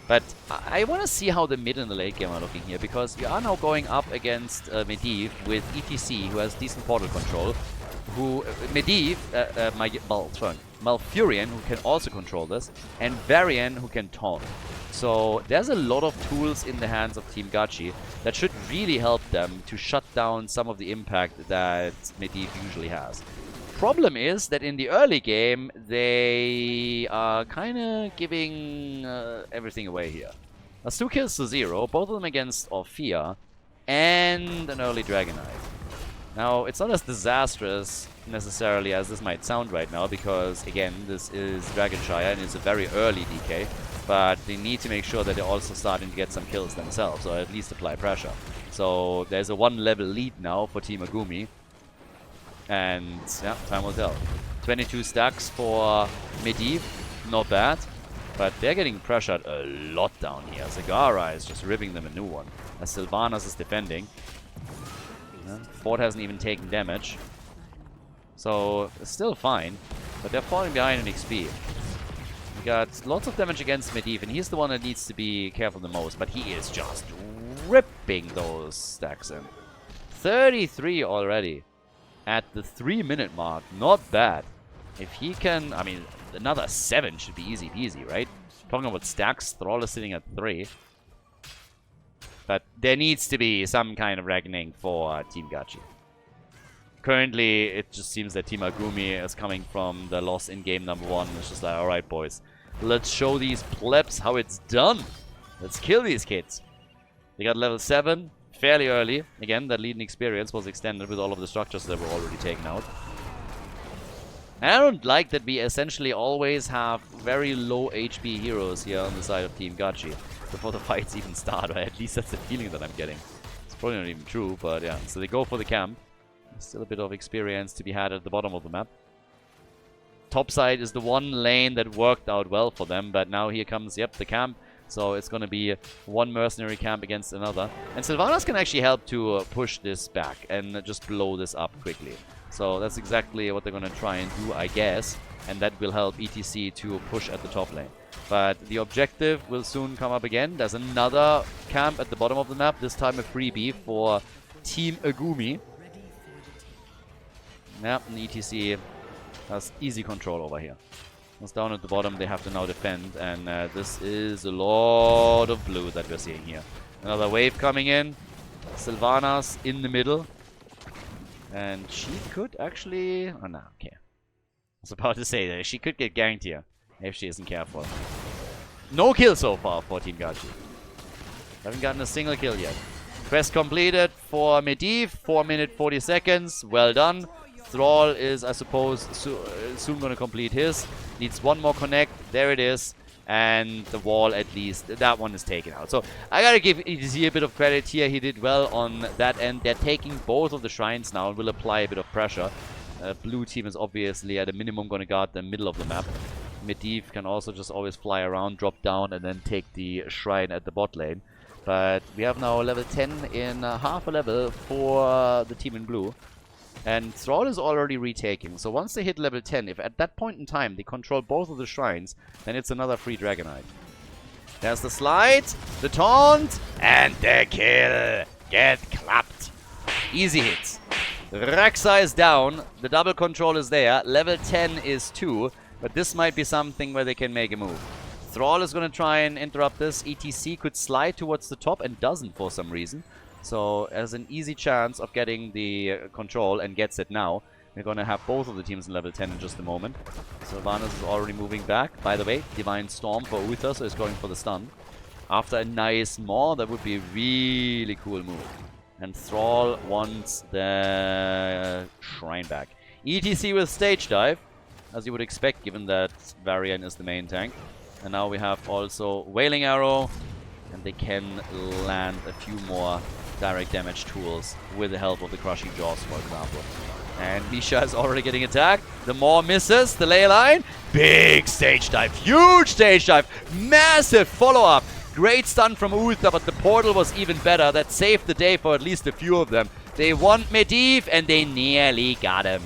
But I want to see how the mid and the late game are looking here, because we are now going up against Medivh with ETC, who has decent portal control, who... Medivh, Malfurion, who can also control this, and Varian, who can taunt. So there's a lot of tools in the hands of Team Gachi that should really help them to shut down some of the impact that Medivh usually has. Problem is that in the early game, they are kind of giving everything away here. That's 2 kills to 0, both of them against Orphea, and an early Dragonite. Now, it's not as disastrous necessarily as this might sound right now, because again, this is Dragonshire and it's a very early DK. But they need to make sure that they're also starting to get some kills themselves, or at least apply pressure. So there's a 1-level lead now for Team Megumi. And yeah, time will tell. 22 stacks for Medivh, not bad. But they're getting pressured a lot down here. Zagara is just ripping them a new one, as Sylvanas is defending. Ford hasn't even taken damage. So it's still fine, but they're falling behind in XP. We got lots of damage against Medivh, and he's the one that needs to be careful the most, but he is just ripping those stacks in. 33 already at the 3-minute mark. Not bad. If he can, I mean, another 7 should be easy peasy, right? Talking about stacks, Thrall is sitting at 3. But there needs to be some kind of reckoning for Team Gachi. Currently, it just seems that Team Megumi is coming from the loss in game number 1. It's just like, alright boys, let's show these plebs how it's done. Let's kill these kids. They got level 7 fairly early. Again, that lead and experience was extended with all of the structures that were already taken out. And I don't like that we essentially always have very low HP heroes here on the side of Team Gachi before the fights even start, or at least that's the feeling that I'm getting. It's probably not even true, but yeah. So they go for the camp. Still a bit of experience to be had at the bottom of the map. Topside is the one lane that worked out well for them, but now here comes, yep, the camp. So it's going to be one mercenary camp against another. And Sylvanas can actually help to push this back and just blow this up quickly. So that's exactly what they're going to try and do, I guess. And that will help ETC to push at the top lane. But the objective will soon come up again. There's another camp at the bottom of the map, this time a freebie for Team Megumi. Yeah, and ETC has easy control over here. Once down at the bottom, they have to now defend, and this is a lot of blue that we're seeing here. Another wave coming in. Sylvanas in the middle. And she could actually... Oh, no, okay. I was about to say that she could get ganked here, if she isn't careful. No kill so far for Team Gachi. Haven't gotten a single kill yet. Quest completed for Medivh, 4 minutes 40 seconds. Well done. Thrall is, I suppose, soon going to complete his. Needs one more connect. There it is. And the wall, at least, that one is taken out. So I gotta give ETC a bit of credit here. He did well on that end. They're taking both of the shrines now and will apply a bit of pressure. Blue team is obviously at a minimum going to guard the middle of the map. Medivh can also just always fly around, drop down, and then take the shrine at the bot lane. But we have now level 10 in half a level for the team in blue. And Thrall is already retaking. So once they hit level 10, if at that point in time they control both of the shrines, then it's another free Dragonite. There's the slide, the taunt, and the kill. Get clapped. Easy hits. Raxa is down. The double control is there. Level 10 is 2. But this might be something where they can make a move. Thrall is going to try and interrupt this. ETC could slide towards the top and doesn't for some reason. So has an easy chance of getting the control and gets it now. We're going to have both of the teams in level 10 in just a moment. Sylvanas is already moving back. By the way, Divine Storm for Uther, so he's going for the stun. After a nice maw, that would be a really cool move. And Thrall wants the shrine back. ETC with stage dive, as you would expect, given that Varian is the main tank. And now we have also Wailing Arrow, and they can land a few more direct damage tools with the help of the Crushing Jaws, for example. And Misha is already getting attacked. The Maw misses the ley line. Big stage dive, huge stage dive, massive follow-up. Great stun from Uther, but the portal was even better. That saved the day for at least a few of them. They want Medivh, and they nearly got him.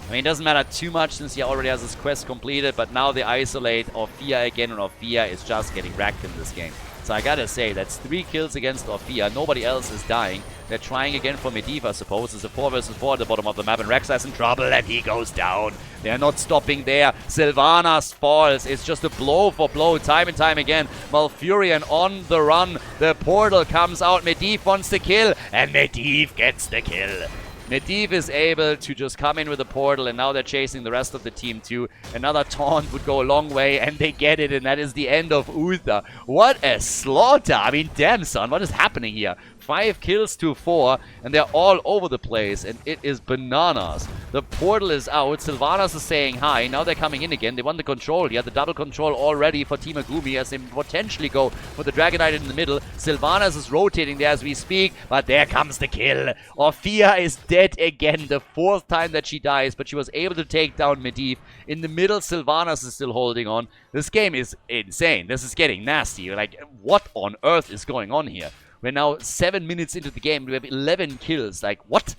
I mean, it doesn't matter too much since he already has his quest completed, but now they isolate Orphea again, and Orphea is just getting wrecked in this game. So I gotta say, that's 3 kills against Orphea. Nobody else is dying. They're trying again for Medivh, I suppose. It's a 4 versus 4 at the bottom of the map, and Raxa is in trouble, and he goes down. They're not stopping there. Sylvanas falls. It's just a blow for blow, time and time again. Malfurion on the run. The portal comes out. Medivh wants the kill, and Medivh gets the kill. Medivh is able to just come in with a portal, and now they're chasing the rest of the team too. Another taunt would go a long way, and they get it, and that is the end of Uther. What a slaughter! I mean, damn, son, what is happening here? 5 kills to 4, and they're all over the place, and it is bananas. The portal is out. Sylvanas is saying hi. Now they're coming in again. They want the control here. The double control already for Team Agumi as they potentially go for the Dragonite in the middle. Sylvanas is rotating there as we speak, but there comes the kill. Orphea is dead again, the 4th time that she dies, but she was able to take down Medivh. In the middle, Sylvanas is still holding on. This game is insane. This is getting nasty. Like, what on earth is going on here? We're now 7 minutes into the game. We have 11 kills. Like, what?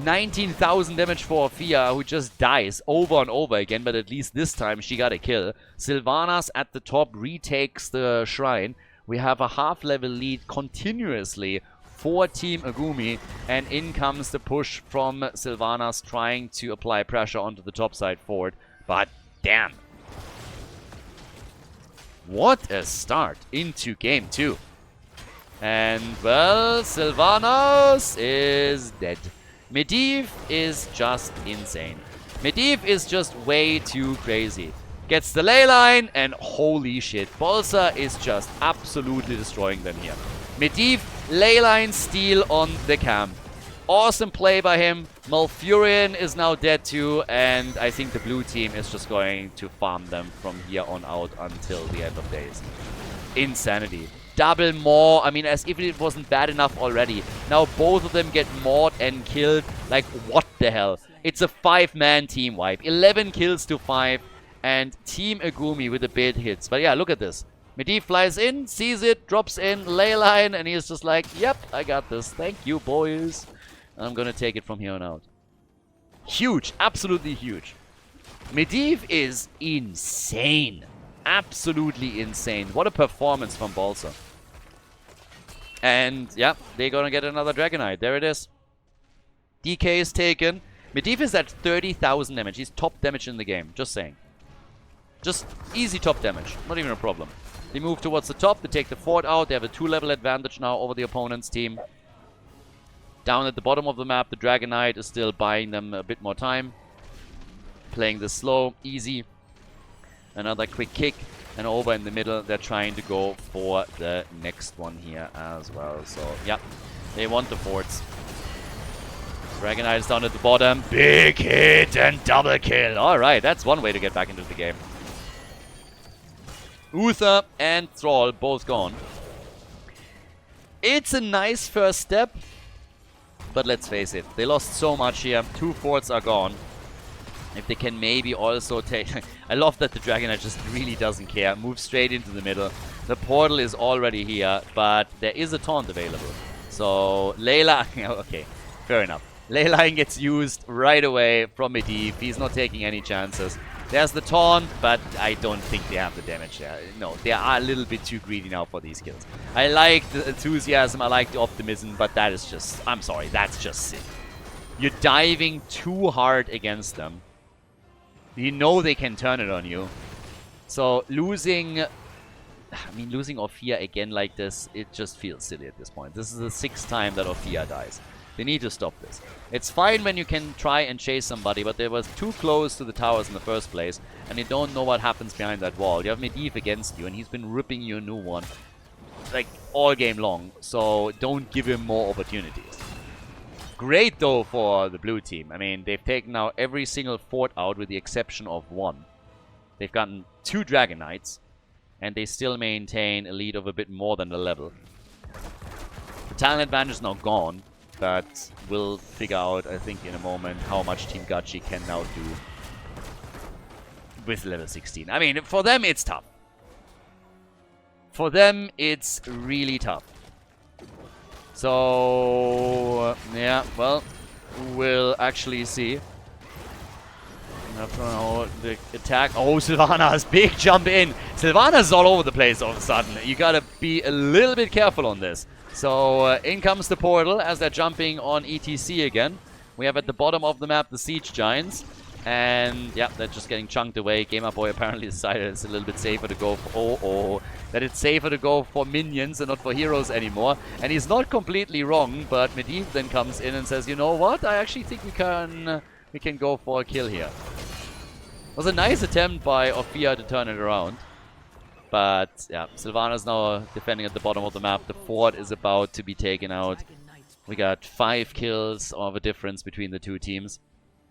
19,000 damage for Orphea, who just dies over and over again, but at least this time she got a kill. Sylvanas at the top retakes the shrine. We have a half-level lead continuously for Team Agumi, and in comes the push from Sylvanas trying to apply pressure onto the top side forward. But damn. What a start into game 2. And, well, Sylvanas is dead. Medivh is just insane. Medivh is just way too crazy. Gets the ley line, and holy shit, Bolsa is just absolutely destroying them here. Medivh, ley line steal on the camp. Awesome play by him. Malfurion is now dead too, and I think the blue team is just going to farm them from here on out until the end of days. Insanity. Double maw. I mean, as if it wasn't bad enough already. Now both of them get mauled and killed. Like, what the hell? It's a 5-man team wipe. 11 kills to 5. And Team Agumi with the bait hits. But yeah, look at this. Medivh flies in, sees it, drops in, ley line, and he's just like, yep, I got this. Thank you, boys. And I'm gonna take it from here on out. Huge. Absolutely huge. Medivh is insane. Absolutely insane. What a performance from Bolsa. And, yeah, they're gonna get another Dragonite. There it is. DK is taken. Medivh is at 30,000 damage. He's top damage in the game. Just saying. Just easy top damage. Not even a problem. They move towards the top. They take the fort out. They have a 2-level advantage now over the opponent's team. Down at the bottom of the map, the Dragonite is still buying them a bit more time. Playing this slow, easy. Another quick kick. And over in the middle, they're trying to go for the next one here as well. So, yeah, they want the forts. Dragonite is down at the bottom. Big hit and double kill. Alright, that's one way to get back into the game. Uther and Thrall both gone. It's a nice first step, but let's face it, they lost so much here. 2 forts are gone. If they can maybe also take... I love that the Dragon Knight just really doesn't care. Move straight into the middle. The portal is already here, but there is a taunt available. So, Leyline... okay, fair enough. Leyline gets used right away from Medivh. He's not taking any chances. There's the taunt, but I don't think they have the damage there. No, they are a little bit too greedy now for these kills. I like the enthusiasm, I like the optimism, but that is just... I'm sorry, that's just sick. You're diving too hard against them. You know they can turn it on you. So losing... I mean, losing Orphea again like this, it just feels silly at this point. This is the 6th time that Orphea dies. They need to stop this. It's fine when you can try and chase somebody, but they were too close to the towers in the first place, and you don't know what happens behind that wall. You have Medivh against you, and he's been ripping you a new one, like, all game long. So don't give him more opportunities. Great, though, for the blue team. I mean, they've taken now every single fort out with the exception of 1. They've gotten 2 Dragon Knights, and they still maintain a lead of a bit more than the level. The talent advantage is now gone. But we'll figure out, I think, in a moment how much Team Gachi can now do with level 16. I mean, for them, it's tough. For them, it's really tough. So, yeah, well, we'll actually see. The attack. Oh, Sylvanas, big jump in. Sylvanas all over the place all of a sudden. You gotta be a little bit careful on this. So, in comes the portal as they're jumping on ETC again. We have at the bottom of the map the Siege Giants. And, yeah, they're just getting chunked away. Gamer Boy apparently decided it's a little bit safer to go for... that it's safer to go for minions and not for heroes anymore. And he's not completely wrong, but Medivh then comes in and says, you know what? I actually think we can go for a kill here. It was a nice attempt by Orphea to turn it around. But, yeah, Sylvanas now defending at the bottom of the map. The fort is about to be taken out. We got 5 kills of a difference between the two teams.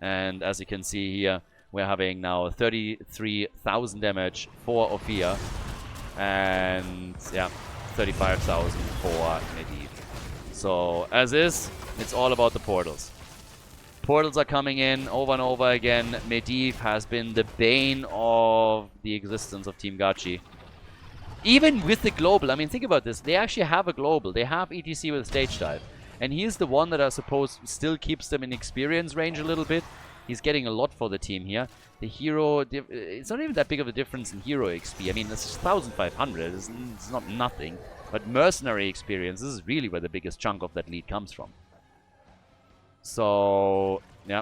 And as you can see here, we're having now 33,000 damage for Orphea. And, yeah, 35,000 for Medivh. So, as is, it's all about the portals. Portals are coming in over and over again. Medivh has been the bane of the existence of Team Gachi. Even with the global, I mean, think about this. They actually have a global. They have ETC with stage dive. And he's the one that I suppose still keeps them in experience range a little bit. He's getting a lot for the team here. The hero, it's not even that big of a difference in hero XP. I mean, it's 1,500. It's not nothing. But mercenary experience, this is really where the biggest chunk of that lead comes from. So, yeah.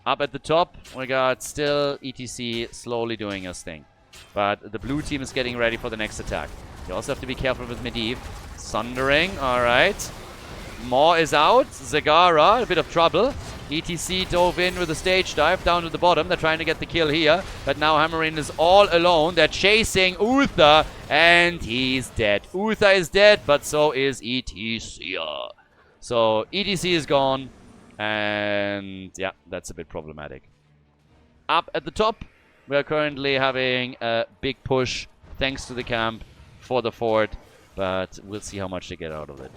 Up at the top, we got still ETC slowly doing his thing. But the blue team is getting ready for the next attack. You also have to be careful with Medivh. Sundering, alright. Maw is out. Zagara, a bit of trouble. ETC dove in with a stage dive down to the bottom. They're trying to get the kill here. But now Hammerin is all alone. They're chasing Uther. And he's dead. Uther is dead, but so is ETC. So ETC is gone. And yeah, that's a bit problematic. Up at the top, we are currently having a big push thanks to the camp for the fort. But we'll see how much they get out of it.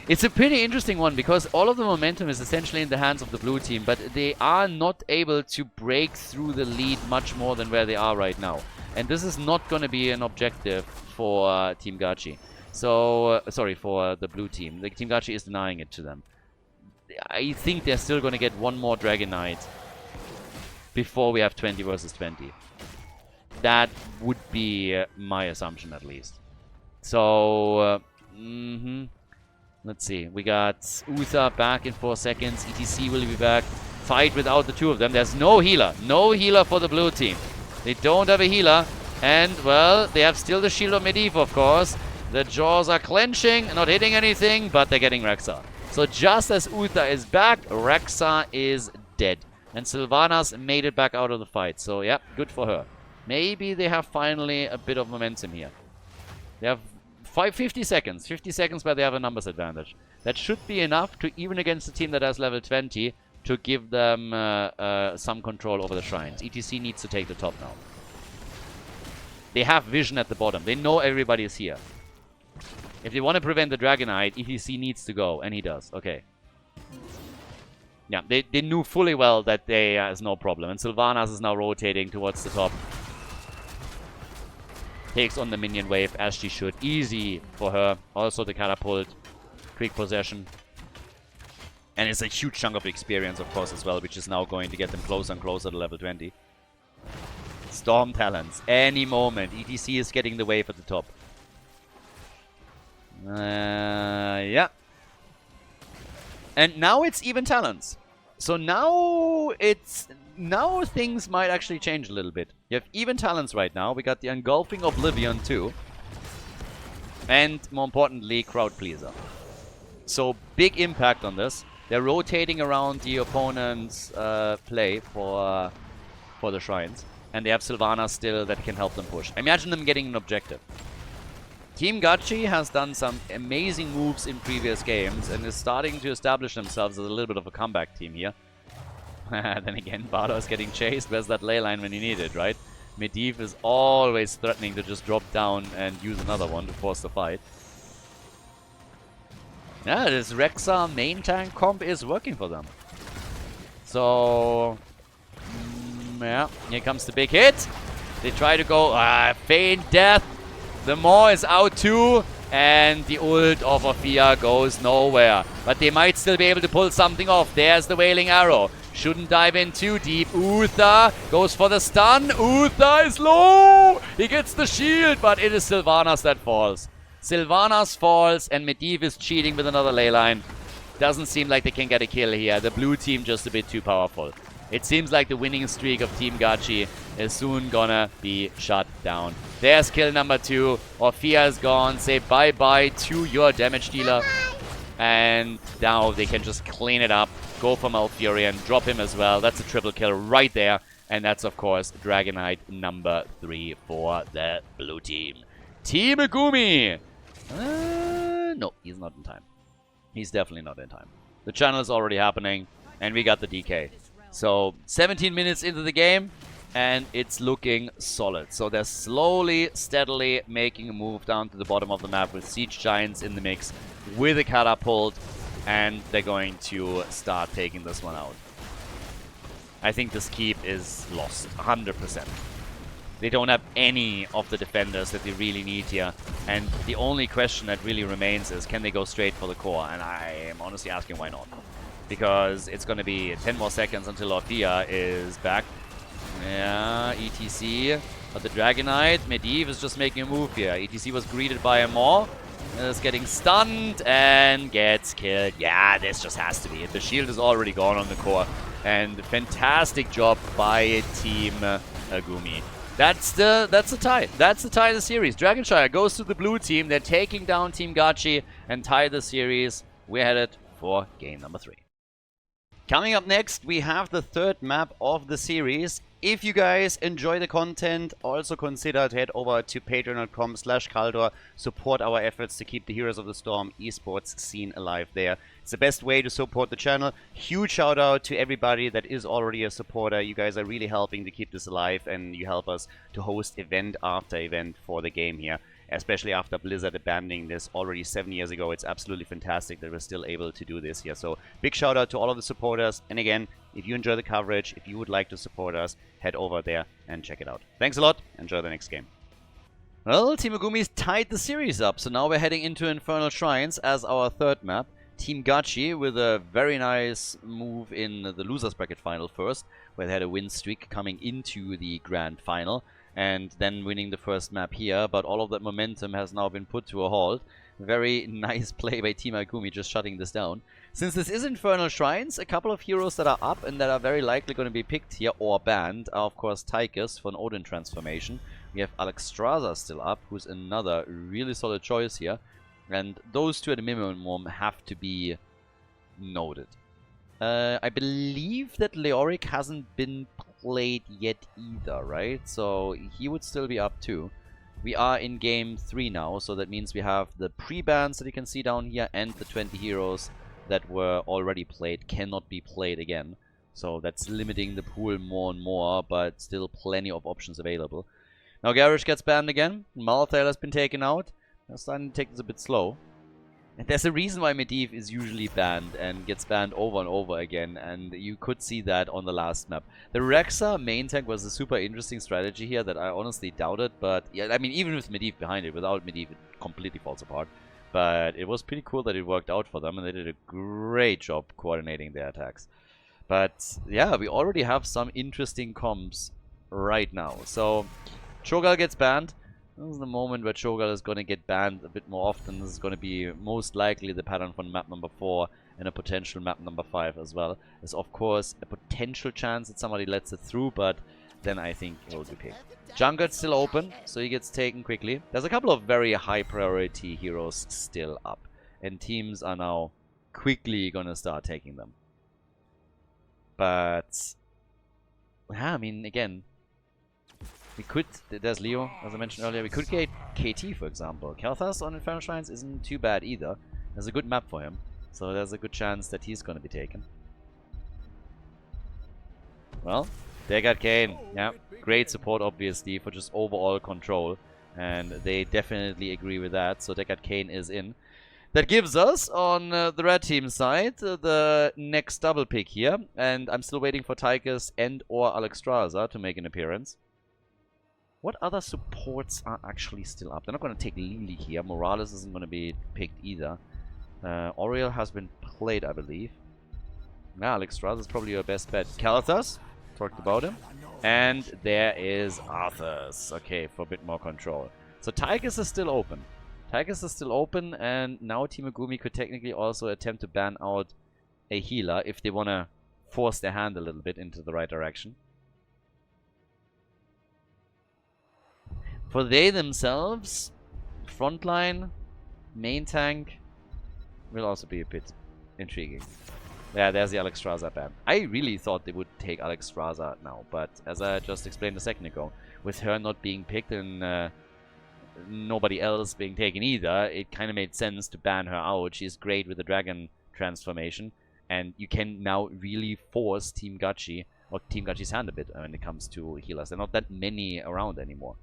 It's a pretty interesting one because all of the momentum is essentially in the hands of the blue team, but they are not able to break through the lead much more than where they are right now. And this is not going to be an objective for Team Gachi. So, sorry, for the blue team. The Team Gachi is denying it to them. I think they're still going to get one more Dragon Knight before we have 20 versus 20. That would be my assumption at least. So, let's see. We got Uther back in 4 seconds. ETC will be back. Fight without the two of them. There's no healer. No healer for the blue team. They don't have a healer. And, well, they have still the shield of Medivh, of course. The jaws are clenching, not hitting anything, but they're getting Rexxar. So just as Uther is back, Rexxar is dead. And Sylvanas made it back out of the fight. So, yeah, good for her. Maybe they have finally a bit of momentum here. They have 50 seconds. 50 seconds where they have a numbers advantage. That should be enough to, even against a team that has level 20, to give them some control over the shrines. ETC needs to take the top now. They have vision at the bottom. They know everybody is here. If they want to prevent the Dragonite, ETC needs to go, and he does. Okay. Yeah, they knew fully well that there is no problem. And Sylvanas is now rotating towards the top. Takes on the minion wave as she should. Easy for her. Also the catapult. Quick possession. And it's a huge chunk of experience, of course, as well, which is now going to get them closer and closer to level 20. Storm Talons. Any moment. ETC is getting the wave at the top. Yeah. And now it's even Talons. So now things might actually change a little bit. You have even Talons right now. We got the Engulfing Oblivion too. And more importantly, Crowd Pleaser. So big impact on this. They're rotating around the opponent's play for the shrines. And they have Sylvanas still that can help them push. Imagine them getting an objective. Team Gachi has done some amazing moves in previous games and is starting to establish themselves as a little bit of a comeback team here. Then again, Valla is getting chased. Where's that ley line when you need it, right? Maiev is always threatening to just drop down and use another one to force the fight. Yeah, this Rexa main tank comp is working for them. So, yeah, here comes the big hit. They try to go, feign death. The Maw is out too, and the ult of Ophia goes nowhere. But they might still be able to pull something off. There's the Wailing Arrow. Shouldn't dive in too deep. Uther goes for the stun. Uther is low. He gets the shield, but it is Sylvanas that falls. Sylvanas falls, and Maiev is cheating with another ley line. Doesn't seem like they can get a kill here. The blue team just a bit too powerful. It seems like the winning streak of Team Gachi is soon gonna be shut down. There's kill number 2. Ophia is gone. Say bye-bye to your damage dealer. And now they can just clean it up. Go for Malfurion. Drop him as well. That's a triple kill right there. And that's, of course, Dragonite number 3 for the blue team. Team Megumi! No, he's not in time. He's definitely not in time. The channel is already happening. And we got the DK. So, 17 minutes into the game, and it's looking solid. So they're slowly, steadily making a move down to the bottom of the map with Siege Giants in the mix, with a catapult, and they're going to start taking this one out. I think this keep is lost, 100%. They don't have any of the defenders that they really need here, and the only question that really remains is, can they go straight for the core? And I am honestly asking why not. Because it's going to be 10 more seconds until Ophia is back. Yeah, ETC. But the Dragonite, Maiev is just making a move here. ETC was greeted by a Maw. Is getting stunned and gets killed. Yeah, this just has to be it. The shield is already gone on the core. And fantastic job by Team Agumi. That's the tie. That's the tie of the series. Dragonshire goes to the blue team. They're taking down Team Gachi and tie the series. We're headed for game number 3. Coming up next, we have the third map of the series. If you guys enjoy the content, also consider to head over to patreon.com/Khaldor. Support our efforts to keep the Heroes of the Storm esports scene alive there. It's the best way to support the channel. Huge shout out to everybody that is already a supporter. You guys are really helping to keep this alive, and you help us to host event after event for the game here. Especially after Blizzard abandoning this already 7 years ago. It's absolutely fantastic that we're still able to do this here. So big shout out to all of the supporters. And again, if you enjoy the coverage, if you would like to support us, head over there and check it out. Thanks a lot. Enjoy the next game. Well, Team Megumi's tied the series up. So now we're heading into Infernal Shrines as our third map. Team Gachi with a very nice move in the losers bracket final first, where they had a win streak coming into the grand final. And then winning the first map here, but all of that momentum has now been put to a halt. Very nice play by Team Agumi, just shutting this down. Since this is Infernal Shrines, a couple of heroes that are up and that are very likely going to be picked here or banned are, of course, Tychus for an Odin transformation. We have Alexstrasza still up, who's another really solid choice here. And those two at a minimum have to be noted. I believe that Leoric hasn't been played yet either, right? So he would still be up too. We are in game 3 now, so that means we have the pre-bans that you can see down here and the 20 heroes that were already played cannot be played again. So that's limiting the pool more and more, but still plenty of options available. Now Garish gets banned again. Malthael has been taken out. They're starting to take this a bit slow. And there's a reason why Medivh is usually banned and gets banned over and over again, and you could see that on the last map. The Rexa main tank was a super interesting strategy here that I honestly doubted, but yeah, I mean, even with Medivh behind it, without Medivh it completely falls apart. But it was pretty cool that it worked out for them, and they did a great job coordinating their attacks. But yeah, we already have some interesting comps right now. So Cho'Gall gets banned. This is the moment where Cho'Gall is going to get banned a bit more often. This is going to be most likely the pattern for map number 4 and a potential map number 5 as well. There's of course a potential chance that somebody lets it through, but then I think it will be picked. Junkrat's still open, so he gets taken quickly. There's a couple of very high priority heroes still up, and teams are now quickly going to start taking them. But yeah, I mean, again, we could, there's Leo, as I mentioned earlier, we could get KT, for example. Kel'Thas on Infernal Shrines isn't too bad either. There's a good map for him, so there's a good chance that he's going to be taken. Well, Dehaka Kayn, yeah, great support obviously for just overall control, and they definitely agree with that, so Dehaka Kayn is in. That gives us, on the red team side, the next double pick here, and I'm still waiting for Tychus and or Alexstrasza to make an appearance. What other supports are actually still up? They're not going to take Lily here. Morales isn't going to be picked either. Oriel has been played, I believe. Yeah, Alexstrasza is probably your best bet. Kel'Thas, talked about him. And there is Arthas. Okay, for a bit more control. So Tychus is still open. Tychus is still open, and now Team Megumi could technically also attempt to ban out a healer if they want to force their hand a little bit into the right direction. For they themselves, frontline, main tank, will also be a bit intriguing. Yeah, there's the Alexstrasza ban. I really thought they would take Alexstrasza now, but as I just explained a second ago, with her not being picked and nobody else being taken either, it kind of made sense to ban her out. She's great with the dragon transformation, and you can now really force Team Gachi, or Team Gachi's hand a bit when it comes to healers. There are not that many around anymore.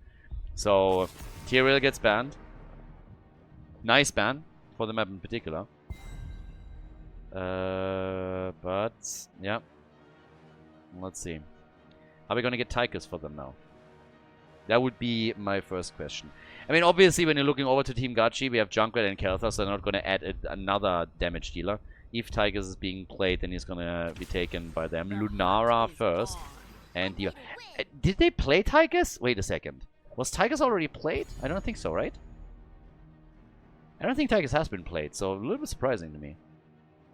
So, Tyrael gets banned. Nice ban, for the map in particular. But, yeah. Let's see. Are we going to get Tychus for them now? That would be my first question. I mean, obviously, when you're looking over to Team Gachi, we have Junkrat and Kel'Thas, so they're not going to add another damage dealer. If Tychus is being played, then he's going to be taken by them. Lunara first. And Diva. Did they play Tychus? Wait a second. Was Tychus already played? I don't think so, right? I don't think Tychus has been played, so a little bit surprising to me.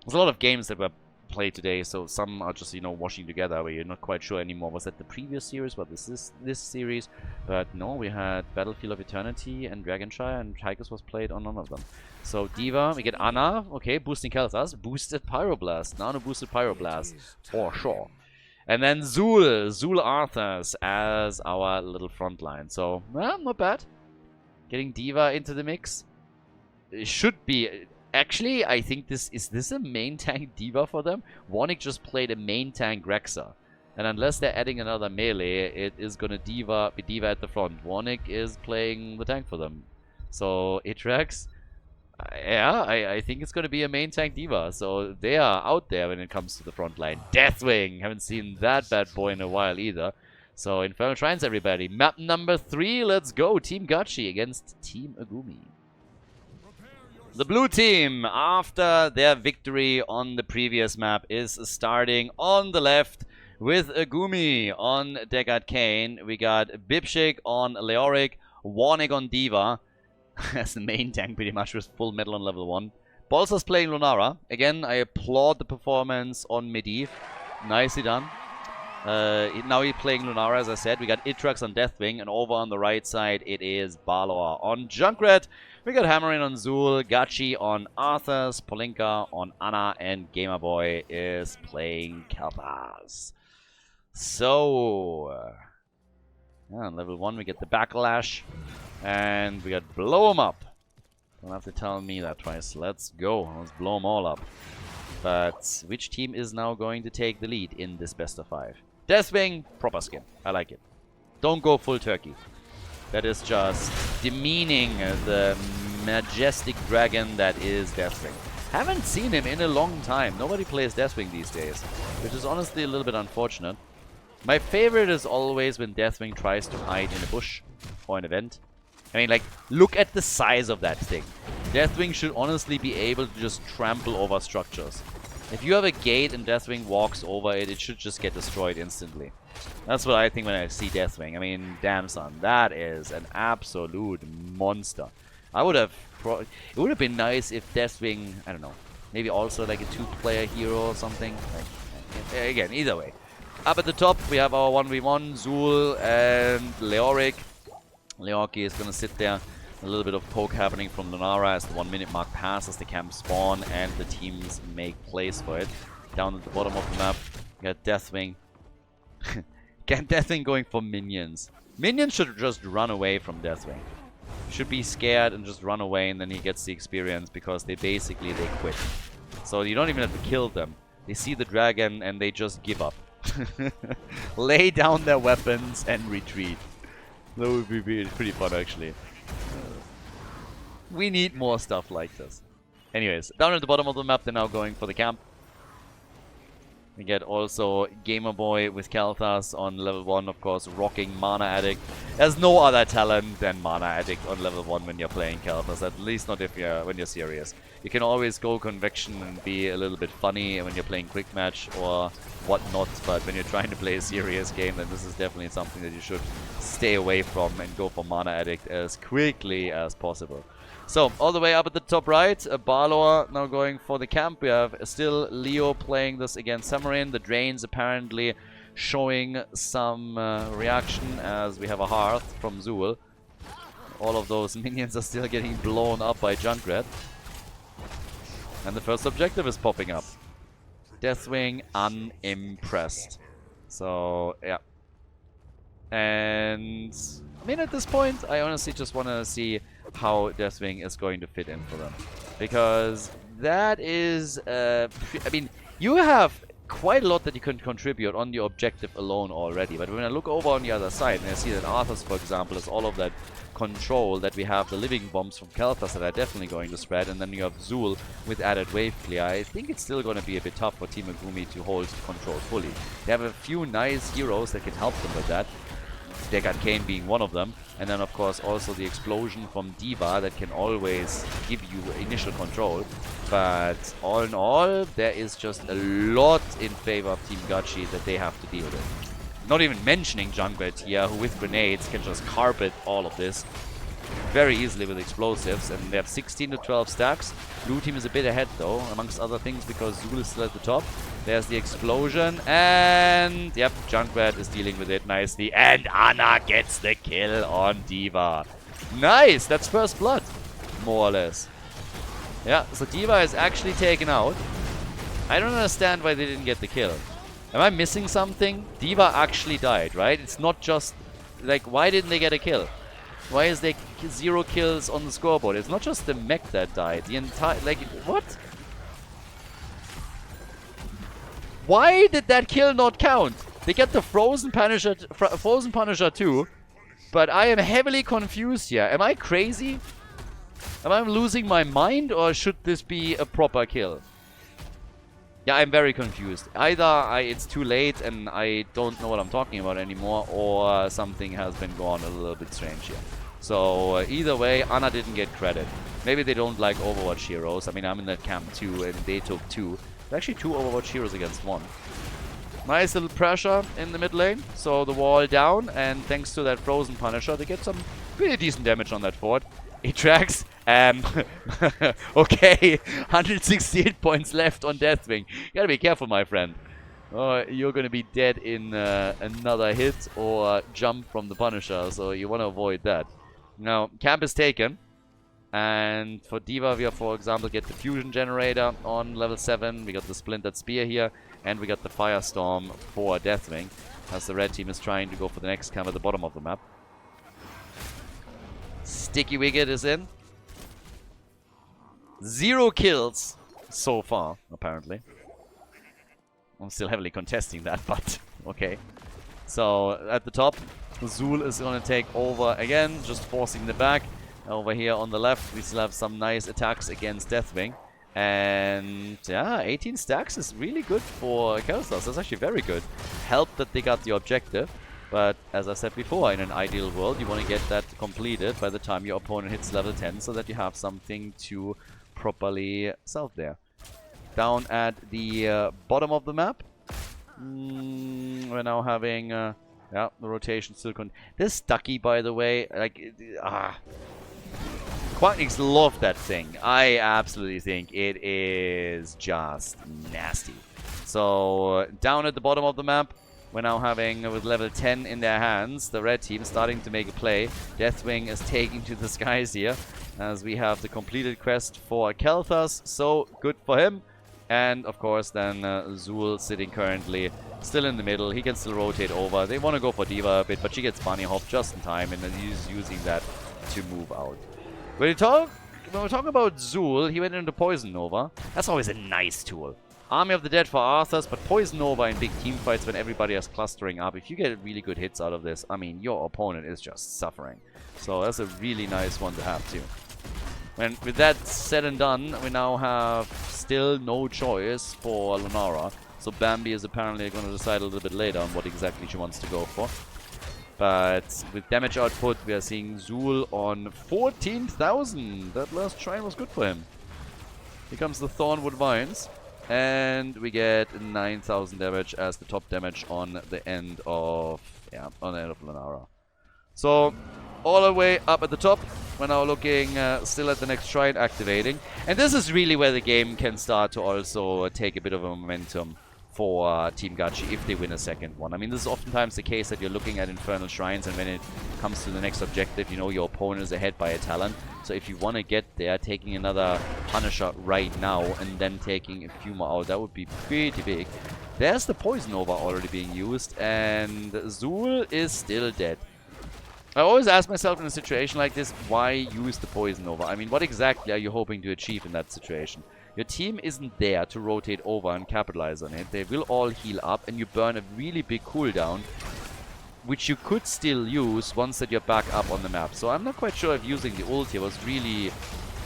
There's a lot of games that were played today, so some are just, you know, washing together where you're not quite sure anymore. Was that the previous series? What is this series? But no, we had Battlefield of Eternity and Dragonshire, and Tychus was played on none of them. So Diva, we get Anna, okay, boosting Kel'Thas, boosted Pyroblast, Nano boosted Pyroblast, for sure. And then Zul Arthas as our little front line. So, well, not bad. Getting Diva into the mix. It should be. Actually, I think is this a main tank Diva for them? Warnick just played a main tank Rexa. And unless they're adding another melee, it is going to be Diva at the front. Warnick is playing the tank for them. So, Itrax, yeah, I think it's going to be a main tank Diva. So they are out there when it comes to the front line. Deathwing, haven't seen that bad boy in a while either. So Infernal Shrines, everybody. Map number 3, let's go. Team Gachi against Team Megumi. The blue team, after their victory on the previous map, is starting on the left with Megumi on Dehaka Kayn. We got Bipshik on Leoric, Warnick on Diva. As the main tank pretty much with full metal on level 1. Bolsa's playing Lunara. Again, I applaud the performance on Medivh. Nicely done. Now he's playing Lunara, as I said. We got Itrax on Deathwing, and over on the right side it is Balor on Junkrat. We got Hammering on Zul, Gachi on Arthas, Polinka on Anna, and Gamerboy is playing Kel'Thas. So, yeah, on level 1 we get the Backlash. And we got Blow 'em Up. Don't have to tell me that twice. Let's go. Let's blow them all up. But which team is now going to take the lead in this best of 5? Deathwing, proper skin. I like it. Don't go full turkey. that is just demeaning the majestic dragon that is Deathwing. Haven't seen him in a long time. Nobody plays Deathwing these days, which is honestly a little bit unfortunate. My favorite is always when Deathwing tries to hide in a bush or an event. I mean, like, look at the size of that thing. Deathwing should honestly be able to just trample over structures. If you have a gate and Deathwing walks over it, it should just get destroyed instantly. That's what I think when I see Deathwing. I mean, damn son, that is an absolute monster. I would have... it would have been nice if Deathwing, I don't know, maybe also like a 2-player hero or something. Like, again, either way. Up at the top, we have our 1v1, Zul and Leoric. Leorki is going to sit there. A little bit of poke happening from Lunara as the 1 minute mark passes, the camp spawn, and the teams make plays for it. Down at the bottom of the map, we got Deathwing. Get Deathwing going for minions. Minions should just run away from Deathwing. Should be scared and just run away, and then he gets the experience because they quit. So you don't even have to kill them. They see the dragon and they just give up. Lay down their weapons and retreat. That would be pretty fun, actually. We need more stuff like this. Anyways, down at the bottom of the map, they're now going for the camp. We get also Gamer Boy with Kalthas on level 1, of course, rocking Mana Addict. There's no other talent than Mana Addict on level 1 when you're playing Kalthas, at least not if when you're serious. You can always go Convection and be a little bit funny when you're playing Quick Match or whatnot, but when you're trying to play a serious game, then this is definitely something that you should stay away from and go for Mana Addict as quickly as possible. So, all the way up at the top right, Balor now going for the camp. We have still Leo playing this against Samarin. The Drains apparently showing some reaction as we have a Hearth from Zul. All of those minions are still getting blown up by Junkrat. And the first objective is popping up. Deathwing unimpressed. So, yeah. And I mean, at this point, I honestly just want to see how Deathwing is going to fit in for them. Because that is... I mean, you have quite a lot that you can contribute on your objective alone already. But when I look over on the other side, and I see that Arthas, for example, is all of that control, that we have the living bombs from Kalthas that are definitely going to spread, and then you have Zul with added wave clear, I think it's still going to be a bit tough for Team Megumi to hold control fully. They have a few nice heroes that can help them with that. Deckard Kane being one of them, and then of course also the explosion from D.Va that can always give you initial control. But all in all, there is just a lot in favor of Team Gachi that they have to deal with. Not even mentioning Junkrat here, who with grenades can just carpet all of this very easily with explosives, and they have 16 to 12 stacks. Blue team is a bit ahead though, amongst other things, because Zul is still at the top. There's the explosion, and yep, Junkrat is dealing with it nicely, and Anna gets the kill on D.Va. Nice, that's first blood, more or less. Yeah, so D.Va is actually taken out. I don't understand why they didn't get the kill. Am I missing something? D.Va actually died, right? It's not just, like, why didn't they get a kill? Why is there 0 kills on the scoreboard? It's not just the mech that died. The entire... Like, what? Why did that kill not count? They get the Frozen Punisher too. But I am heavily confused here. Am I crazy? Am I losing my mind? Or should this be a proper kill? Yeah, I'm very confused. Either it's too late and I don't know what I'm talking about anymore, or something has been gone a little bit strange here. So either way, Anna didn't get credit. Maybe they don't like Overwatch heroes. I mean, I'm in that camp too, and they took 2. Actually 2 Overwatch heroes against 1. Nice little pressure in the mid lane. So the wall down, and thanks to that Frozen Punisher, they get some pretty decent damage on that fort. It tracks. Okay, 168 points left on Deathwing. You gotta be careful, my friend. You're gonna be dead in another hit or jump from the Punisher, so you wanna avoid that. Now, camp is taken. And for D.Va, we, for example, get the Fusion Generator on level 7. We got the Splintered Spear here. And we got the Firestorm for Deathwing, as the red team is trying to go for the next camp at the bottom of the map. Sticky Wicket is in. 0 kills so far, apparently. I'm still heavily contesting that, but okay. So, at the top, Zul is going to take over again, just forcing the back. Over here on the left, we still have some nice attacks against Deathwing. And yeah, 18 stacks is really good for Kelthas. That's actually very good. Helped that they got the objective. But as I said before, in an ideal world, you want to get that completed by the time your opponent hits level 10 so that you have something to properly sell there. Down at the bottom of the map, we're now having, yeah, the rotation still this Ducky, by the way, like, Quackniks love that thing. I absolutely think it is just nasty. So, down at the bottom of the map, we're now having, with level 10 in their hands, the red team starting to make a play. Deathwing is taking to the skies here, as we have the completed quest for Kelthas, so good for him. And, of course, then Zul sitting currently still in the middle. He can still rotate over. They want to go for D.Va a bit, but she gets Bunny Hop just in time, and then he's using that to move out. When we talk about Zul, he went into Poison Nova. That's always a nice tool. Army of the Dead for Arthurs, but Poison Nova in big team fights when everybody is clustering up. If you get really good hits out of this, I mean, your opponent is just suffering. So that's a really nice one to have too. And with that said and done, we now have still no choice for Lunara. So Bambi is apparently going to decide a little bit later on what exactly she wants to go for. But with damage output, we are seeing Zul on 14,000. That last shrine was good for him. Here comes the Thornwood Vines. And we get 9,000 damage as the top damage on the end of, Lunara. So, all the way up at the top, we're now looking still at the next shrine activating. And this is really where the game can start to also take a bit of a momentum for Team Gachi if they win a second one. I mean, this is oftentimes the case that you're looking at Infernal Shrines, and when it comes to the next objective, you know your opponent is ahead by a talent. So if you want to get there, taking another Punisher right now and then taking a few more out, that would be pretty big. There's the Poison Nova already being used, and Zul is still dead. I always ask myself in a situation like this, why use the Poison Nova? I mean, what exactly are you hoping to achieve in that situation? Your team isn't there to rotate over and capitalize on it. They will all heal up, and you burn a really big cooldown, which you could still use once that you're back up on the map. So I'm not quite sure if using the ult here was really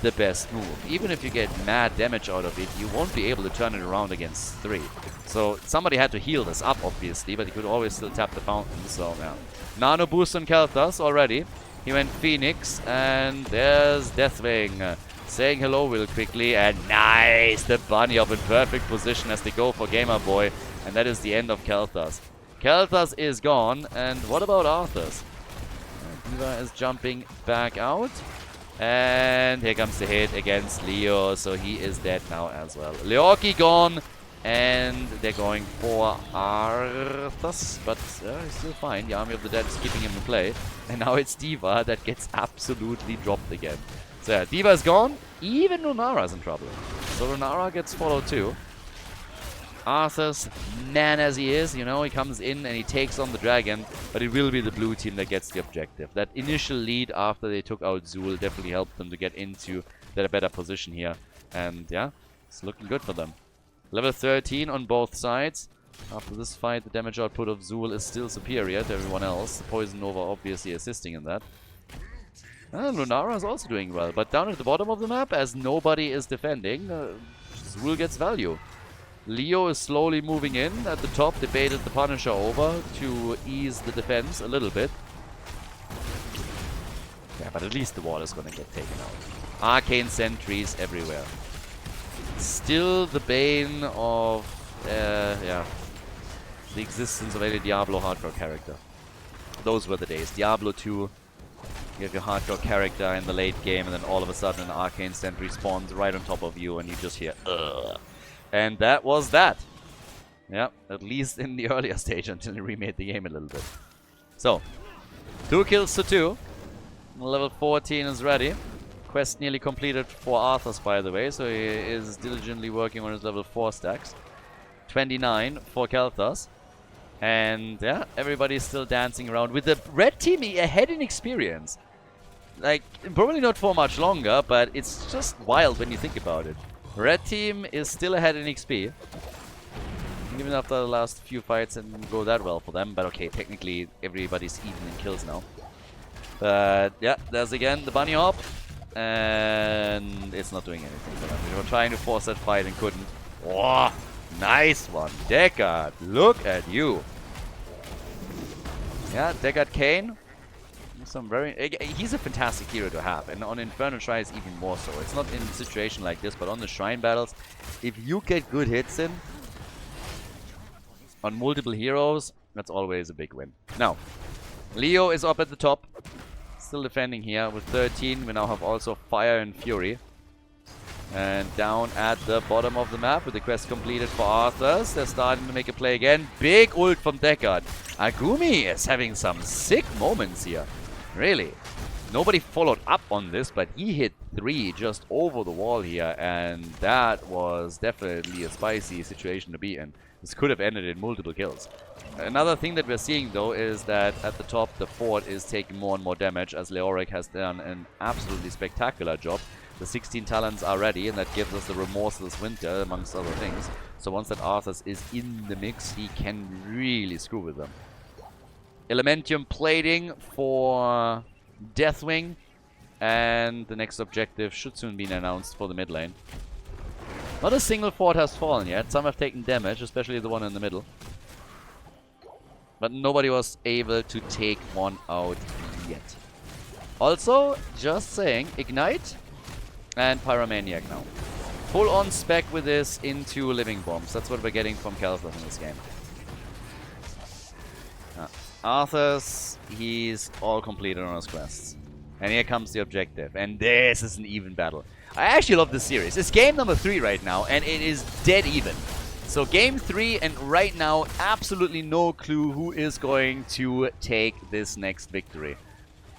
the best move. Even if you get mad damage out of it, you won't be able to turn it around against 3. So somebody had to heal this up, obviously, but he could always still tap the fountain. So yeah, Nano boost on Kelthas already. He went Phoenix, and there's Deathwing saying hello real quickly, and nice! The bunny up in perfect position as they go for Gamer Boy, and that is the end of Kelthas. Kelthas is gone, and what about Arthas? D.Va is jumping back out, and here comes the hit against Leo, so he is dead now as well. Leoki gone, and they're going for Arthas, but he's still fine. The Army of the Dead is keeping him in play, and now it's D.Va that gets absolutely dropped again. So yeah, D.Va is gone. Even Lunara's in trouble. So Lunara gets followed too. Arthas, man as he is, you know, he comes in and he takes on the dragon, but it will be the blue team that gets the objective. That initial lead after they took out Zul definitely helped them to get into that better position here. And yeah, it's looking good for them. Level 13 on both sides. After this fight, the damage output of Zul is still superior to everyone else. The Poison Nova obviously assisting in that. And Lunara is also doing well, but down at the bottom of the map, as nobody is defending, Zul gets value. Leo is slowly moving in. At the top, they baited the Punisher over to ease the defense a little bit. Yeah, but at least the wall is going to get taken out. Arcane sentries everywhere. Still the bane of, the existence of any Diablo hardcore character. Those were the days. Diablo 2. You have your hardcore character in the late game, and then all of a sudden an arcane sentry spawns right on top of you, and you just hear, ugh. And that was that. Yeah, at least in the earlier stage until they remade the game a little bit. So, 2 kills to 2. Level 14 is ready. Quest nearly completed for Arthas, by the way, so he is diligently working on his level 4 stacks. 29 for Kelthas. And yeah, everybody's still dancing around with the red team ahead in experience. Like, probably not for much longer, but it's just wild when you think about it. Red team is still ahead in XP. Even after the last few fights, it didn't go that well for them. But okay, technically everybody's even in kills now. But yeah, there's again the bunny hop. And it's not doing anything for them. We were trying to force that fight and couldn't. Whoa, nice one. Dehaka, look at you. Yeah, Dehaka Kane. Some very, he's a fantastic hero to have, and on Infernal Shrines even more so. It's not in a situation like this, but on the Shrine battles, if you get good hits in on multiple heroes, that's always a big win. Now, Leo is up at the top, still defending here with 13. We now have also Fire and Fury. And down at the bottom of the map with the quest completed for Arthurs. They're starting to make a play again. Big ult from Dehaka. Agumi is having some sick moments here. Really. Nobody followed up on this, but he hit 3 just over the wall here. And that was definitely a spicy situation to be in. This could have ended in multiple kills. Another thing that we're seeing though is that at the top the fort is taking more and more damage as Leoric has done an absolutely spectacular job. The 16 talents are ready, and that gives us the Remorseless Winter, amongst other things. So once that Arthas is in the mix, he can really screw with them. Elementium plating for Deathwing, and the next objective should soon be announced for the mid lane. Not a single fort has fallen yet. Some have taken damage, especially the one in the middle. But nobody was able to take one out yet. Also, just saying, Ignite and Pyromaniac now. Full on spec with this into Living Bombs. That's what we're getting from Khaldor in this game. Arthas, he's all completed on his quests. And here comes the objective. And this is an even battle. I actually love this series. It's game number 3 right now, and it is dead even. So game 3, and right now, absolutely no clue who is going to take this next victory.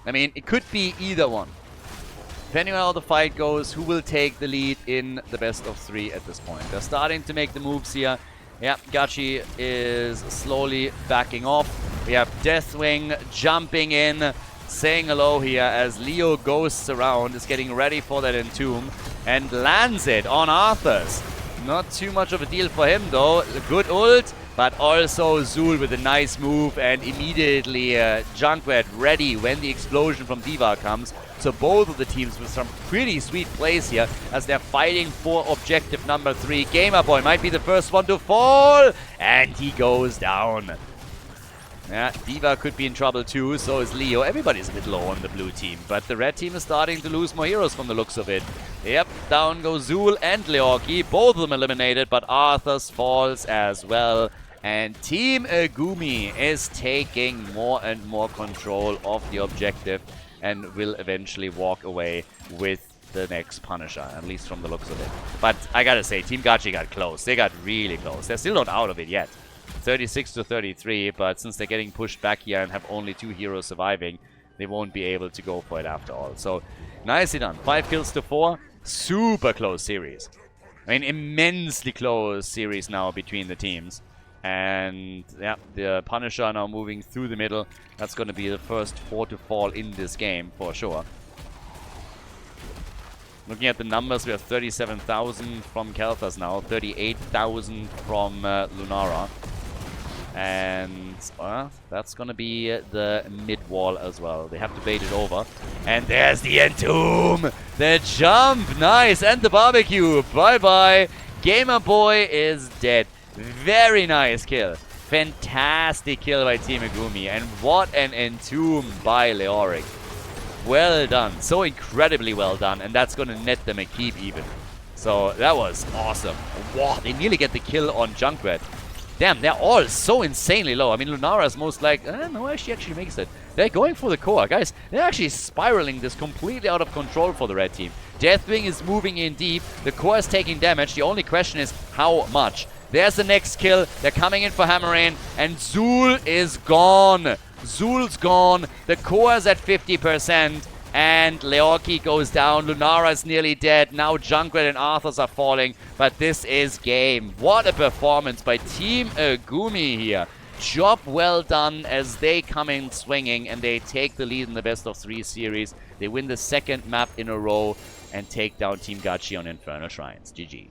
I mean, it could be either one. Depending on how the fight goes, who will take the lead in the best of 3 at this point. They're starting to make the moves here. Yeah, Gachi is slowly backing off. We have Deathwing jumping in, saying hello here as Leo ghosts around, is getting ready for that entomb, and lands it on Arthas. Not too much of a deal for him though. A good ult, but also Zul with a nice move, and immediately Junkrat ready when the explosion from D.Va comes. So both of the teams with some pretty sweet plays here as they're fighting for objective number 3. Gamer Boy might be the first one to fall, and he goes down. Yeah, D.Va could be in trouble too, so is Leo. Everybody's a bit low on the blue team, but the red team is starting to lose more heroes from the looks of it. Yep, down go Zul and Leorki, both of them eliminated, but Arthas falls as well. And Team Agumi is taking more and more control of the objective and will eventually walk away with the next Punisher, at least from the looks of it. But I gotta say, Team Gachi got close. They got really close. They're still not out of it yet. 36 to 33, but since they're getting pushed back here and have only 2 heroes surviving, they won't be able to go for it after all. So, nicely done. 5 kills to 4. Super close series. I mean, immensely close series now between the teams. And, yeah, the Punisher now moving through the middle. That's going to be the first 4 to fall in this game, for sure. Looking at the numbers, we have 37,000 from Kelthas now. 38,000 from Lunara. And that's going to be the mid wall as well. They have to bait it over. And there's the entomb! The jump! Nice! And the barbecue! Bye-bye! Gamer Boy is dead. Very nice kill. Fantastic kill by Team Agumi. And what an entomb by Leoric. Well done. So incredibly well done. And that's going to net them a keep even. So that was awesome. Wow, they nearly get the kill on Junkrat. Damn, they're all so insanely low. I mean, Lunara's most like... no, she actually makes it. They're going for the core. Guys, they're actually spiraling this completely out of control for the red team. Deathwing is moving in deep. The core is taking damage. The only question is how much. There's the next kill. They're coming in for Hammering. And Zul is gone. Zul's gone. The core is at 50%. And Leorki goes down. Lunara is nearly dead. Now Junkrat and Arthas are falling. But this is game. What a performance by Team Agumi here. Job well done as they come in swinging and they take the lead in the best of 3 series. They win the 2nd map in a row and take down Team Gachi on Infernal Shrines. GG.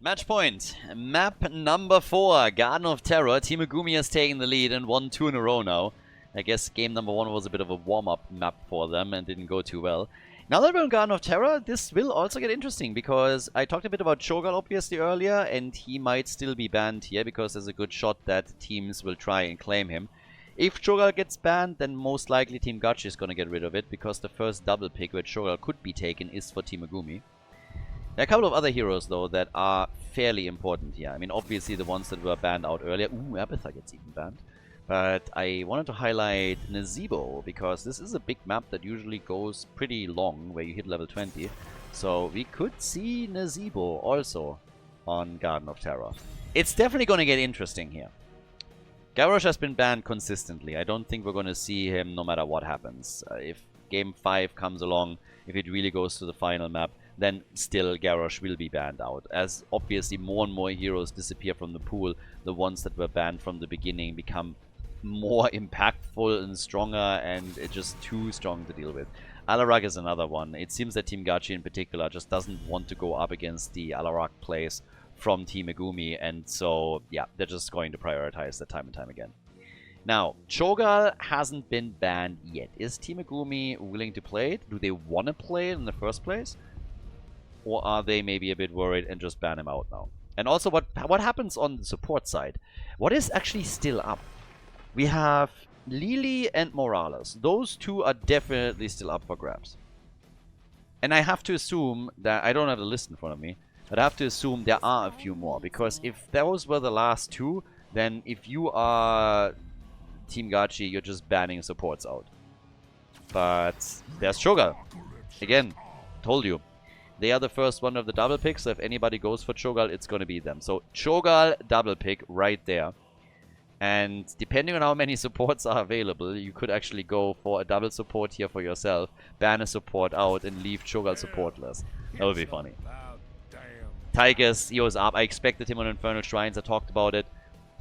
Match point. Map number 4, Garden of Terror. Team Megumi has taken the lead and won 2 in a row now. I guess game number 1 was a bit of a warm-up map for them and didn't go too well. Now that we're on Garden of Terror, this will also get interesting because I talked a bit about Cho'Gall obviously earlier, and he might still be banned here because there's a good shot that teams will try and claim him. If Cho'Gall gets banned, then most likely Team Gachi is going to get rid of it because the first double pick where Cho'Gall could be taken is for Team Megumi. There are a couple of other heroes, though, that are fairly important here. I mean, obviously the ones that were banned out earlier. Ooh, Abathar gets even banned. But I wanted to highlight Nazeebo, because this is a big map that usually goes pretty long, where you hit level 20. So we could see Nazeebo also on Garden of Terror. It's definitely going to get interesting here. Garrosh has been banned consistently. I don't think we're going to see him no matter what happens. If Game 5 comes along, if it really goes to the final map, then still Garrosh will be banned out. As obviously more and more heroes disappear from the pool, the ones that were banned from the beginning become more impactful and stronger, and it's just too strong to deal with. Anubarak is another one. It seems that Team Gachi in particular just doesn't want to go up against the Anubarak plays from Team Megumi, and so yeah, they're just going to prioritize that time and time again. Now, Cho'Gall hasn't been banned yet. Is Team Megumi willing to play it? Do they want to play it in the first place? Or are they maybe a bit worried and just ban him out now? And also, what happens on the support side? What is actually still up? We have Lily and Morales. Those two are definitely still up for grabs. And I have to assume that, I don't have the list in front of me, but I have to assume there are a few more. Because if those were the last two, then if you are Team Gachi, you're just banning supports out. But there's Cho'Gall. Again, told you. They are the first one of the double picks, so if anybody goes for Cho'Gall, it's going to be them. So Cho'Gall double pick right there. And depending on how many supports are available, you could actually go for a double support here for yourself, ban a support out, and leave Cho'Gall supportless. That would be funny. Tigers, he was up. I expected him on Infernal Shrines, I talked about it.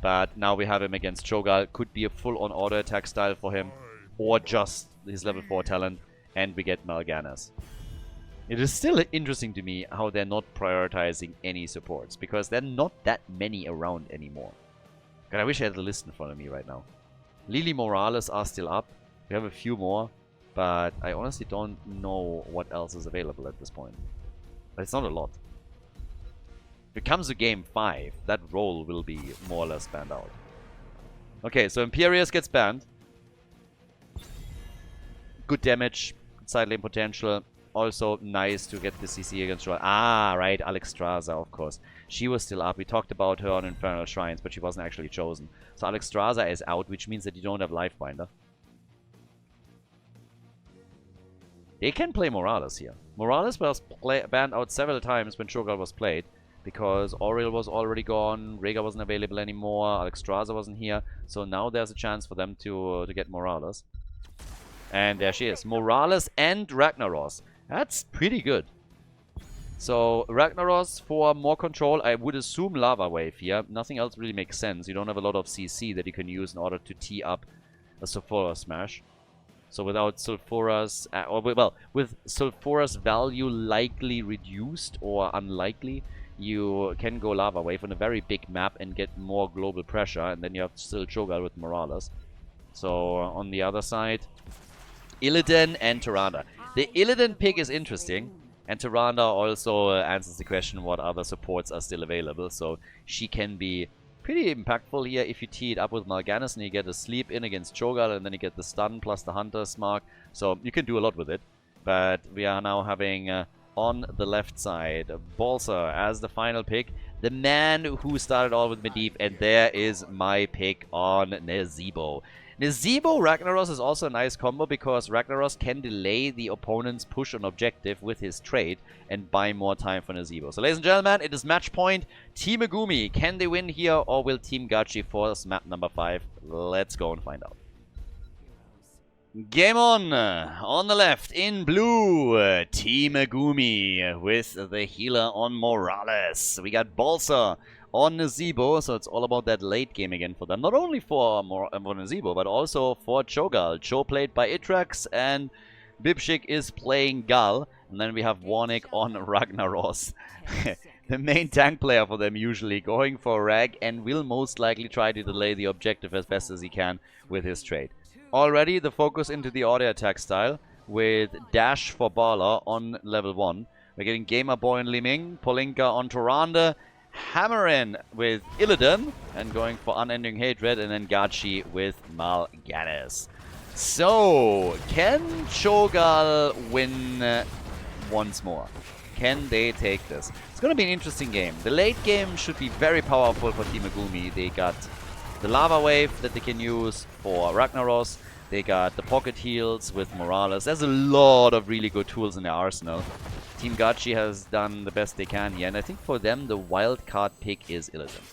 But now we have him against Cho'Gall. Could be a full-on auto attack style for him, or just his level 4 talent, and we get Mal'Ganis. It is still interesting to me how they're not prioritizing any supports, because there are not that many around anymore. God, I wish I had the list in front of me right now. Lily Morales are still up. We have a few more, but I honestly don't know what else is available at this point. But it's not a lot. If it comes to Game 5, that role will be more or less banned out. Okay, so Imperius gets banned. Good damage, good side lane potential. Also nice to get the CC against Roy. Ah, right, Alexstrasza, of course. She was still up. We talked about her on Infernal Shrines, but she wasn't actually chosen. So Alexstrasza is out, which means that you don't have Lifebinder. They can play Morales here. Morales was banned out several times when Cho'Gall was played, because Auriel was already gone, Rhaegar wasn't available anymore, Alexstrasza wasn't here. So now there's a chance for them to get Morales. And there she is. Morales and Ragnaros. That's pretty good. So Ragnaros for more control. I would assume Lava Wave here. Nothing else really makes sense. You don't have a lot of CC that you can use in order to tee up a Sulfuras smash. So without Sulfuras, with Sulfuras value likely reduced or unlikely, you can go Lava Wave on a very big map and get more global pressure. And then you have still Cho'Gall with Morales. So on the other side, Illidan and Tyrande. The Illidan pick is interesting, and Tyrande also answers the question what other supports are still available, so she can be pretty impactful here if you tee it up with Mal'Ganis and you get a sleep in against Cho'Gall, and then you get the stun plus the Hunter's Mark, so you can do a lot with it. But we are now having on the left side Balser as the final pick, the man who started all with Medivh, and there is my pick on Nazeebo. Nazeebo Ragnaros is also a nice combo because Ragnaros can delay the opponent's push on objective with his trade and buy more time for Nazeebo. So ladies and gentlemen, it is match point. Team Megumi, can they win here, or will Team Gachi force map number 5? Let's go and find out. Game on! On the left, in blue, Team Megumi with the healer on Morales. We got Balser on Nazeebo, so it's all about that late game again for them. Not only for Nazeebo, but also for Cho'Gall. Cho played by Itrax, and Bibshik is playing Gal. And then we have Warnick on Ragnaros. the main tank player for them usually, going for Rag and will most likely try to delay the objective as best as he can with his trade. Already the focus into the auto attack style with Dash for Valla on level 1. We're getting Gamer Boy and Liming, Polinka on Toranda, Hammering with Illidan, and going for Unending Hatred, and then Gachi with Mal'Ganis. So, can Cho'Gall win once more? Can they take this? It's going to be an interesting game. The late game should be very powerful for Team Megumi. They got the Lava Wave that they can use for Ragnaros. They got the pocket heals with Morales. There's a lot of really good tools in their arsenal. Team Gachi has done the best they can here, and I think for them the wild card pick is Illidan.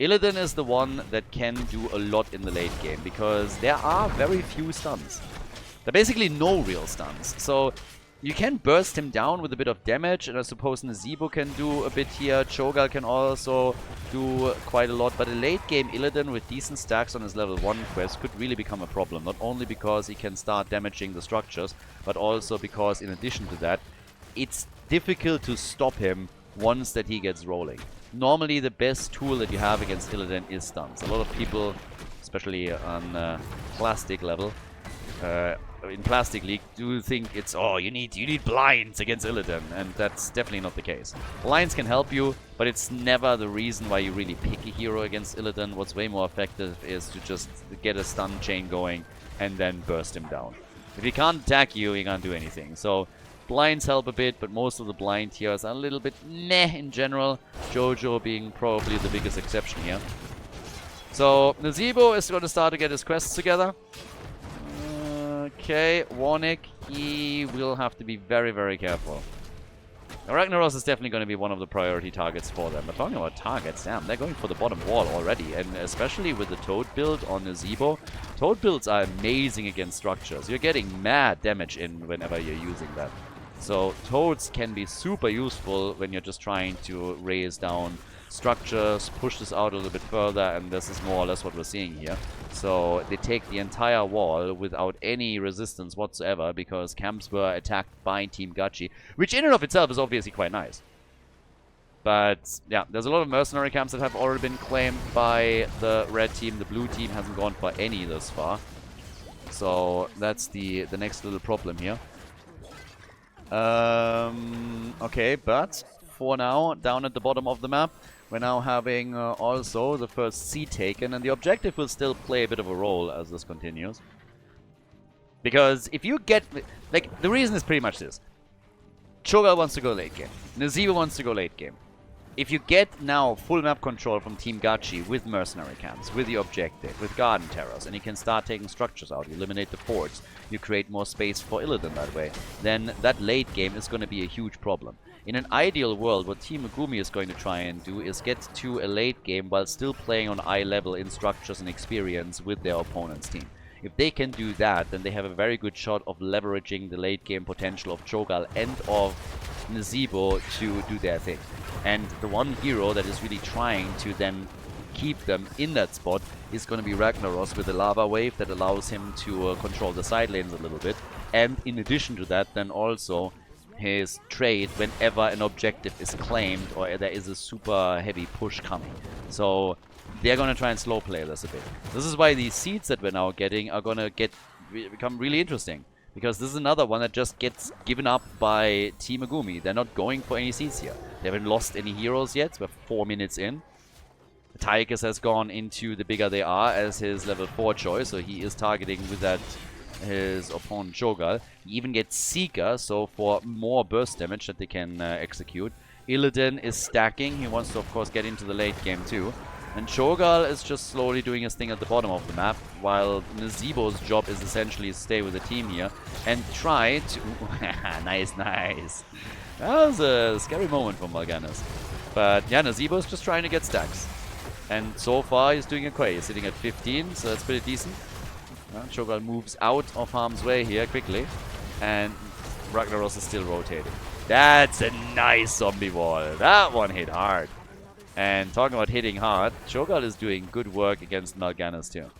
Illidan is the one that can do a lot in the late game, because there are very few stuns. There are basically no real stuns. So you can burst him down with a bit of damage, and I suppose Nazeebo can do a bit here. Cho'Gall can also do quite a lot, but a late game Illidan with decent stacks on his level 1 quest could really become a problem. Not only because he can start damaging the structures, but also because in addition to that, it's difficult to stop him once that he gets rolling. Normally the best tool that you have against Illidan is stuns. A lot of people, especially on plastic level, in Plastic League, do think it's, oh, you need blinds against Illidan, and that's definitely not the case. Blinds can help you, but it's never the reason why you really pick a hero against Illidan. What's way more effective is to just get a stun chain going and then burst him down. If he can't attack you, he can't do anything. So blinds help a bit, but most of the blind heroes are a little bit meh in general. Jojo being probably the biggest exception here. So Nazeebo is going to start to get his quests together. Okay, Warnick, he will have to be very, very careful. Now, Ragnaros is definitely going to be one of the priority targets for them. But talking about targets, damn, they're going for the bottom wall already. And especially with the Toad build on Nazeebo, Toad builds are amazing against structures. You're getting mad damage in whenever you're using that. So Toads can be super useful when you're just trying to raise down structures, push this out a little bit further, and this is more or less what we're seeing here. So they take the entire wall without any resistance whatsoever, because camps were attacked by Team Gachi, which in and of itself is obviously quite nice. But yeah, there's a lot of mercenary camps that have already been claimed by the red team. The blue team hasn't gone for any thus far. So that's the next little problem here. Okay, but for now, down at the bottom of the map, we're now having also the first C taken, and the objective will still play a bit of a role as this continues. Because if you get... Like, the reason is pretty much this. Cho'Gall wants to go late game. Nazeebo wants to go late game. If you get now full map control from Team Gachi with mercenary camps, with the objective, with garden terrors, and you can start taking structures out, you eliminate the forts, you create more space for Illidan that way, then that late game is going to be a huge problem. In an ideal world, what Team Megumi is going to try and do is get to a late game while still playing on eye level in structures and experience with their opponent's team. If they can do that, then they have a very good shot of leveraging the late game potential of Cho'Gall and of Nazeebo to do their thing. And the one hero that is really trying to then keep them in that spot is going to be Ragnaros with a lava wave that allows him to control the side lanes a little bit. And in addition to that, then also his trade whenever an objective is claimed or there is a super heavy push coming. So they're going to try and slow play this a bit. This is why these seeds that we're now getting are going to become really interesting. Because this is another one that just gets given up by Team Megumi. They're not going for any seeds here. They haven't lost any heroes yet. We're 4 minutes in. Tychus has gone into the bigger they are as his level 4 choice. So he is targeting with that his opponent Cho'Gall. He even gets Seeker, so for more burst damage that they can execute. Illidan is stacking. He wants to, of course, get into the late game too. And Cho'Gall is just slowly doing his thing at the bottom of the map, while Nazeebo's job is essentially to stay with the team here and try to... nice, nice. That was a scary moment for Mal'Ganis. But yeah, Nazeebo's just trying to get stacks. And so far he's doing okay. He's sitting at 15, so that's pretty decent. Cho'Gall moves out of harm's way here quickly. And Ragnaros is still rotating. That's a nice zombie wall. That one hit hard. And talking about hitting hard, Cho'Gall is doing good work against Mal'Ganis too.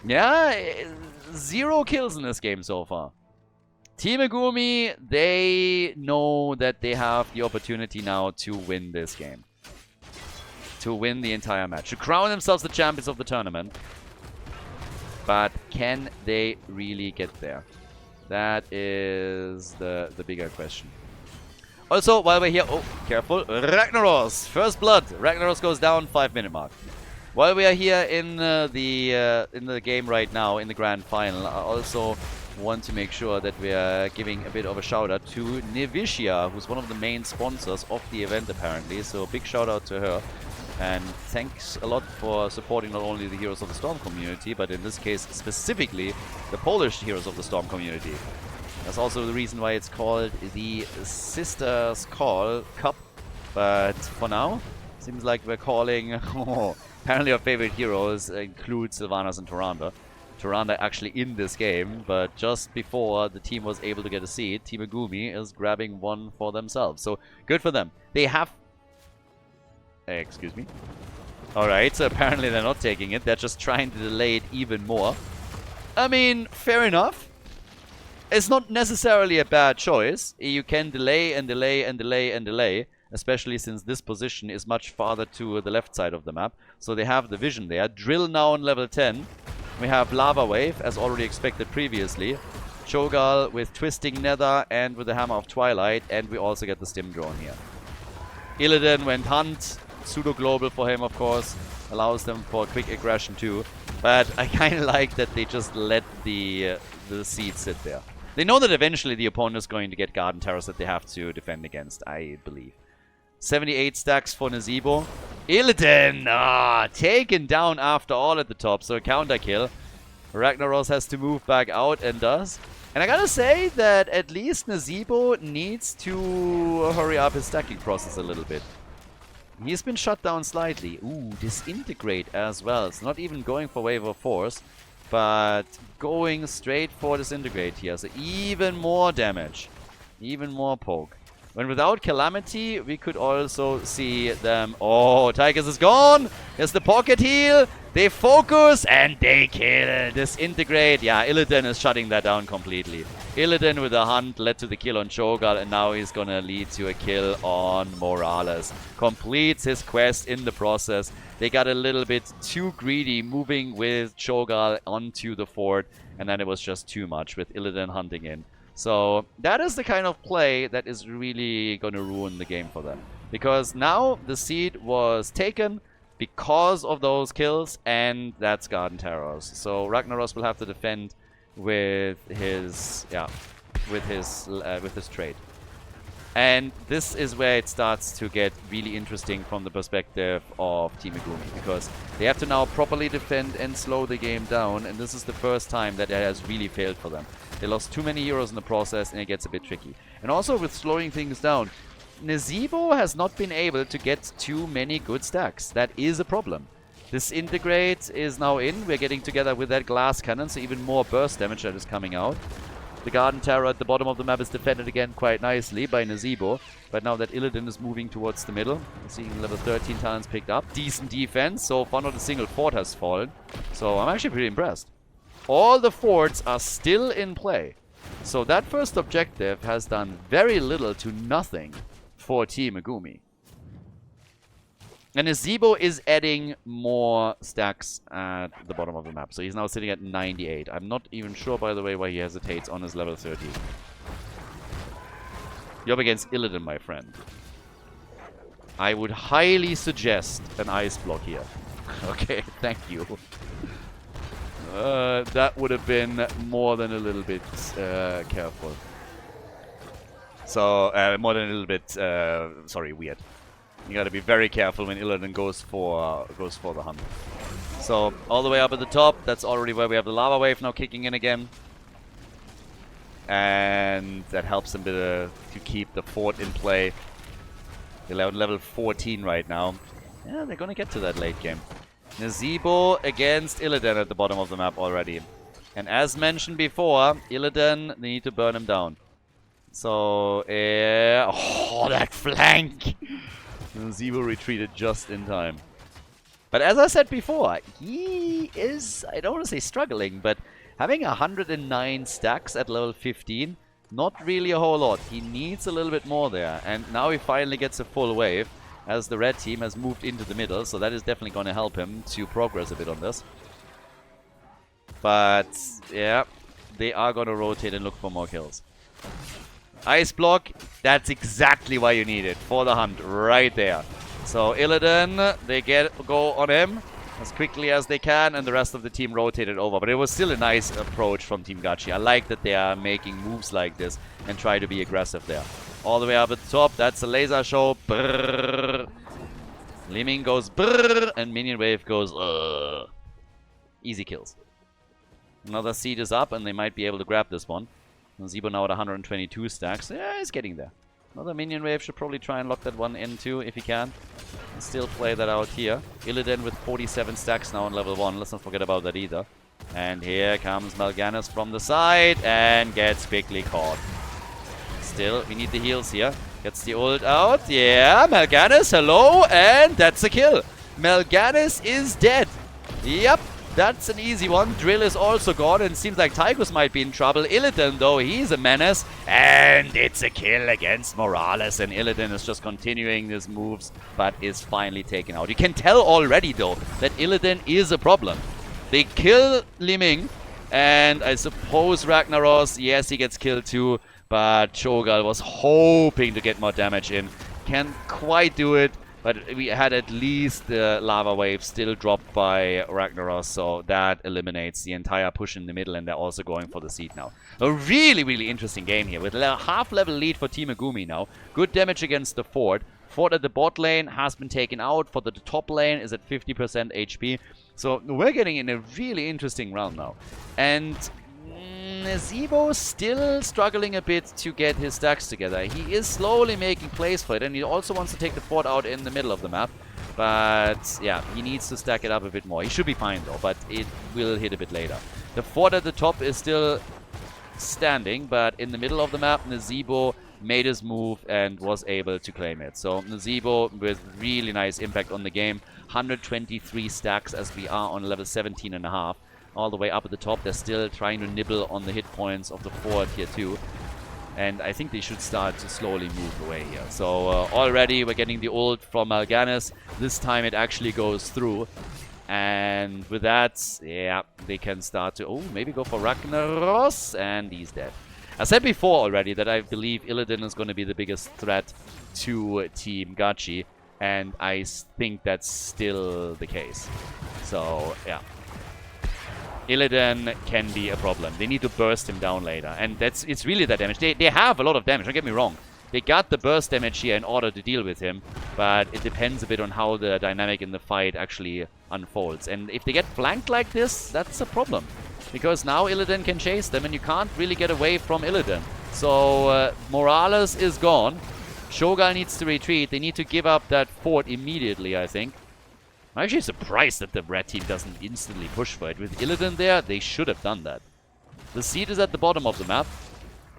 Yeah, 0 kills in this game so far. Team Megumi, they know that they have the opportunity now to win this game. To win the entire match. To crown themselves the champions of the tournament. But can they really get there? That is the bigger question. Also, while we're here... Oh, careful. Ragnaros! First blood. Ragnaros goes down 5-minute mark. While we are here in the game right now, in the grand final, I also want to make sure that we are giving a bit of a shout out to Nevicia, who's one of the main sponsors of the event apparently. So big shout out to her. And thanks a lot for supporting not only the Heroes of the Storm community, but in this case specifically the Polish Heroes of the Storm community. That's also the reason why it's called the Sisters Call Cup. But for now, seems like we're calling... apparently our favorite heroes include Sylvanas and Tyrande. Tyrande actually in this game, but just before the team was able to get a seed, Team Megumi is grabbing one for themselves. So good for them. They have... excuse me. Alright, so apparently they're not taking it. They're just trying to delay it even more. I mean, fair enough. It's not necessarily a bad choice. You can delay and delay and delay and delay. Especially since this position is much farther to the left side of the map. So they have the vision there. Drill now on level 10. We have Lava Wave, as already expected previously. Cho'Gall with Twisting Nether and with the Hammer of Twilight. And we also get the Stim Drone here. Illidan went Hunt. Pseudo-global for him, of course. Allows them for quick aggression too. But I kind of like that they just let the seed sit there. They know that eventually the opponent is going to get Garden Terrors that they have to defend against, I believe. 78 stacks for Nazeebo. Illidan! Taken down after all at the top, so a counter kill. Ragnaros has to move back out and does. And I gotta say that at least Nazeebo needs to hurry up his stacking process a little bit. He's been shut down slightly. Ooh, Disintegrate as well. It's not even going for Wave of Force, but going straight for Disintegrate here. So even more damage. Even more poke. When without Calamity, we could also see them... Oh, Tigers is gone! There's the pocket heal! They focus and they kill! Disintegrate! Yeah, Illidan is shutting that down completely. Illidan with a hunt led to the kill on Cho'Gall, and now he's gonna lead to a kill on Morales. Completes his quest in the process. They got a little bit too greedy moving with Cho'Gall onto the fort, and then it was just too much with Illidan hunting in. So that is the kind of play that is really going to ruin the game for them. Because now the seed was taken because of those kills, and that's Garden Terrors. So Ragnaros will have to defend with his trade. And this is where it starts to get really interesting from the perspective of Team Megumi, because they have to now properly defend and slow the game down, and this is the first time that it has really failed for them. They lost too many heroes in the process, and it gets a bit tricky. And also with slowing things down, Nazeebo has not been able to get too many good stacks. That is a problem. Disintegrate is now in. We're getting together with that glass cannon, so even more burst damage that is coming out. The Garden Terror at the bottom of the map is defended again quite nicely by Nazeebo. But now that Illidan is moving towards the middle, we're seeing level 13 talents picked up. Decent defense. So far not a single fort has fallen. So I'm actually pretty impressed. All the forts are still in play. So that first objective has done very little to nothing for Team Megumi. And Nazeebo is adding more stacks at the bottom of the map. So he's now sitting at 98. I'm not even sure, by the way, why he hesitates on his level 30. You're up against Illidan, my friend. I would highly suggest an ice block here. Okay, thank you. That would have been more than a little bit careful. So, more than a little bit, sorry, weird. You gotta be very careful when Illidan goes for the hunt. So, all the way up at the top, that's already where we have the lava wave now kicking in again. And that helps them to keep the fort in play. They're on level 14 right now. Yeah, they're gonna get to that late game. Nazeebo against Illidan at the bottom of the map already. And as mentioned before, Illidan, they need to burn him down. So, oh, that flank! Nazeebo retreated just in time. But as I said before, he is, I don't want to say struggling, but having 109 stacks at level 15 Not really a whole lot. He needs a little bit more there. And now he finally gets a full wave as the red team has moved into the middle. So that is definitely going to help him to progress a bit on this. But, yeah, they are going to rotate and look for more kills. Ice block, that's exactly why you need it. For the hunt, right there. So Illidan, they go on him as quickly as they can, and the rest of the team rotated over. But it was still a nice approach from Team Gachi. I like that they are making moves like this and try to be aggressive there. All the way up at the top, that's a laser show. Brrr. Liming goes brrr, and Minion Wave goes easy kills. Another seed is up, and they might be able to grab this one. Zebo now at 122 stacks. Yeah, he's getting there. Another Minion Wave should probably try and lock that one in too, if he can. And still play that out here. Illidan with 47 stacks now on level 1. Let's not forget about that either. And here comes Mal'Ganis from the side and gets quickly caught. Still, we need the heals here. Gets the ult out. Yeah, Mal'Ganis, hello, and that's a kill. Mal'Ganis is dead. Yep. That's an easy one. Drill is also gone, and it seems like Tychus might be in trouble. Illidan, though, he's a menace. And it's a kill against Morales, and Illidan is just continuing his moves, but is finally taken out. You can tell already, though, that Illidan is a problem. They kill Liming, and I suppose Ragnaros, yes, he gets killed too, but Cho'Gall was hoping to get more damage in. Can't quite do it. But we had at least the lava wave still dropped by Ragnaros, so that eliminates the entire push in the middle, and they're also going for the seed now. A really, really interesting game here, with a half-level lead for Team Megumi now. Good damage against the fort. Fort at the bot lane has been taken out. For the top lane is at 50% HP. So we're getting in a really interesting round now. And Zebo still struggling a bit to get his stacks together. He is slowly making plays for it, and he also wants to take the fort out in the middle of the map. But yeah, he needs to stack it up a bit more. He should be fine though, but it will hit a bit later. The fort at the top is still standing, but in the middle of the map, Nazebo made his move and was able to claim it. So Nazebo with really nice impact on the game. 123 stacks as we are on level 17.5. All the way up at the top. They're still trying to nibble on the hit points of the fort here too. And I think they should start to slowly move away here. So already we're getting the ult from Mal'Ganis. This time it actually goes through. And with that, yeah, they can start to, maybe go for Ragnaros. And he's dead. I said before already that I believe Illidan is going to be the biggest threat to Team Gachi. And I think that's still the case. So, yeah. Illidan can be a problem. They need to burst him down later. And it's really that damage. They have a lot of damage, don't get me wrong. They got the burst damage here in order to deal with him. But it depends a bit on how the dynamic in the fight actually unfolds. And if they get flanked like this, that's a problem. Because now Illidan can chase them and you can't really get away from Illidan. So Morales is gone. Cho'Gall needs to retreat. They need to give up that fort immediately, I think. I'm actually surprised that the red team doesn't instantly push for it. With Illidan there, they should have done that. The seed is at the bottom of the map.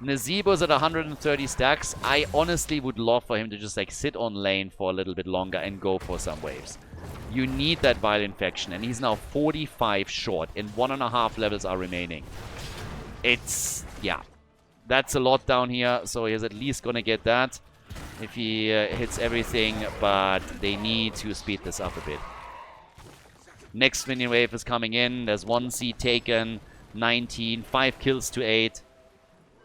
Nazebo's at 130 stacks. I honestly would love for him to just like sit on lane for a little bit longer and go for some waves. You need that Vile Infection, and he's now 45 short, and 1.5 levels are remaining. It's, yeah, that's a lot down here, so he's at least gonna get that if he hits everything, but they need to speed this up a bit. Next minion wave is coming in. There's 1 seed taken, 19, 5 kills to 8.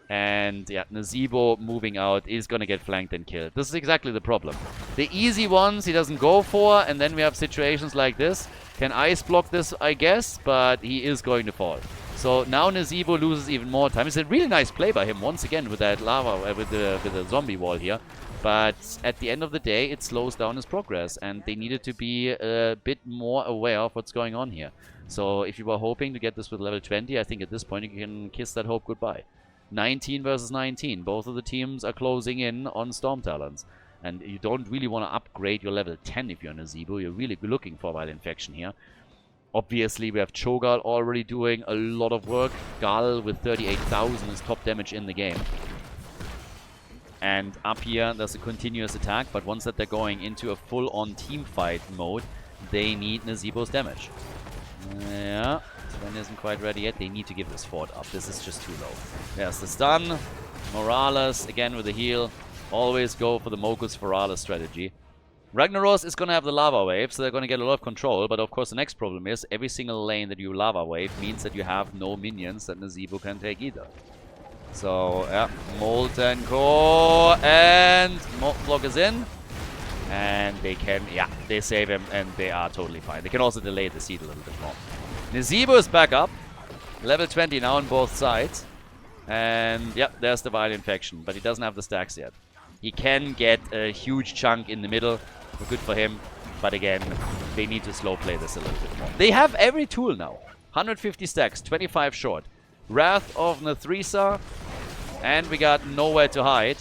And yeah, Nazebo moving out is going to get flanked and killed. This is exactly the problem. The easy ones he doesn't go for, and then we have situations like this. Can ice block this, I guess, but he is going to fall. So now Nazebo loses even more time. It's a really nice play by him once again with that lava, with the zombie wall here. But at the end of the day, it slows down his progress, and they needed to be a bit more aware of what's going on here. So if you were hoping to get this with level 20, I think at this point you can kiss that hope goodbye. 19 versus 19. Both of the teams are closing in on Storm Talons. And you don't really want to upgrade your level 10 if you're Nazebo. You're really looking for Vile Infection here. Obviously, we have Cho'Gall already doing a lot of work. Gall with 38,000 is top damage in the game. And up here, there's a continuous attack. But once that they're going into a full-on team fight mode, they need Nazebo's damage. Yeah. Sven isn't quite ready yet. They need to give this fort up. This is just too low. There's the stun. Morales, again with the heal. Always go for the Mokus Ferales strategy. Ragnaros is going to have the Lava Wave, so they're going to get a lot of control. But of course, the next problem is every single lane that you Lava Wave means that you have no minions that Nazeebo can take either. So, yeah, Molten Core and Molten Block is in. And they can, yeah, they save him and they are totally fine. They can also delay the seed a little bit more. Nazeebo is back up. Level 20 now on both sides. And, yeah, there's the Vile Infection. But he doesn't have the stacks yet. He can get a huge chunk in the middle. Good for him. But again, they need to slow play this a little bit more. They have every tool now. 150 stacks, 25 short. Wrath of Nathrisa. And we got nowhere to hide.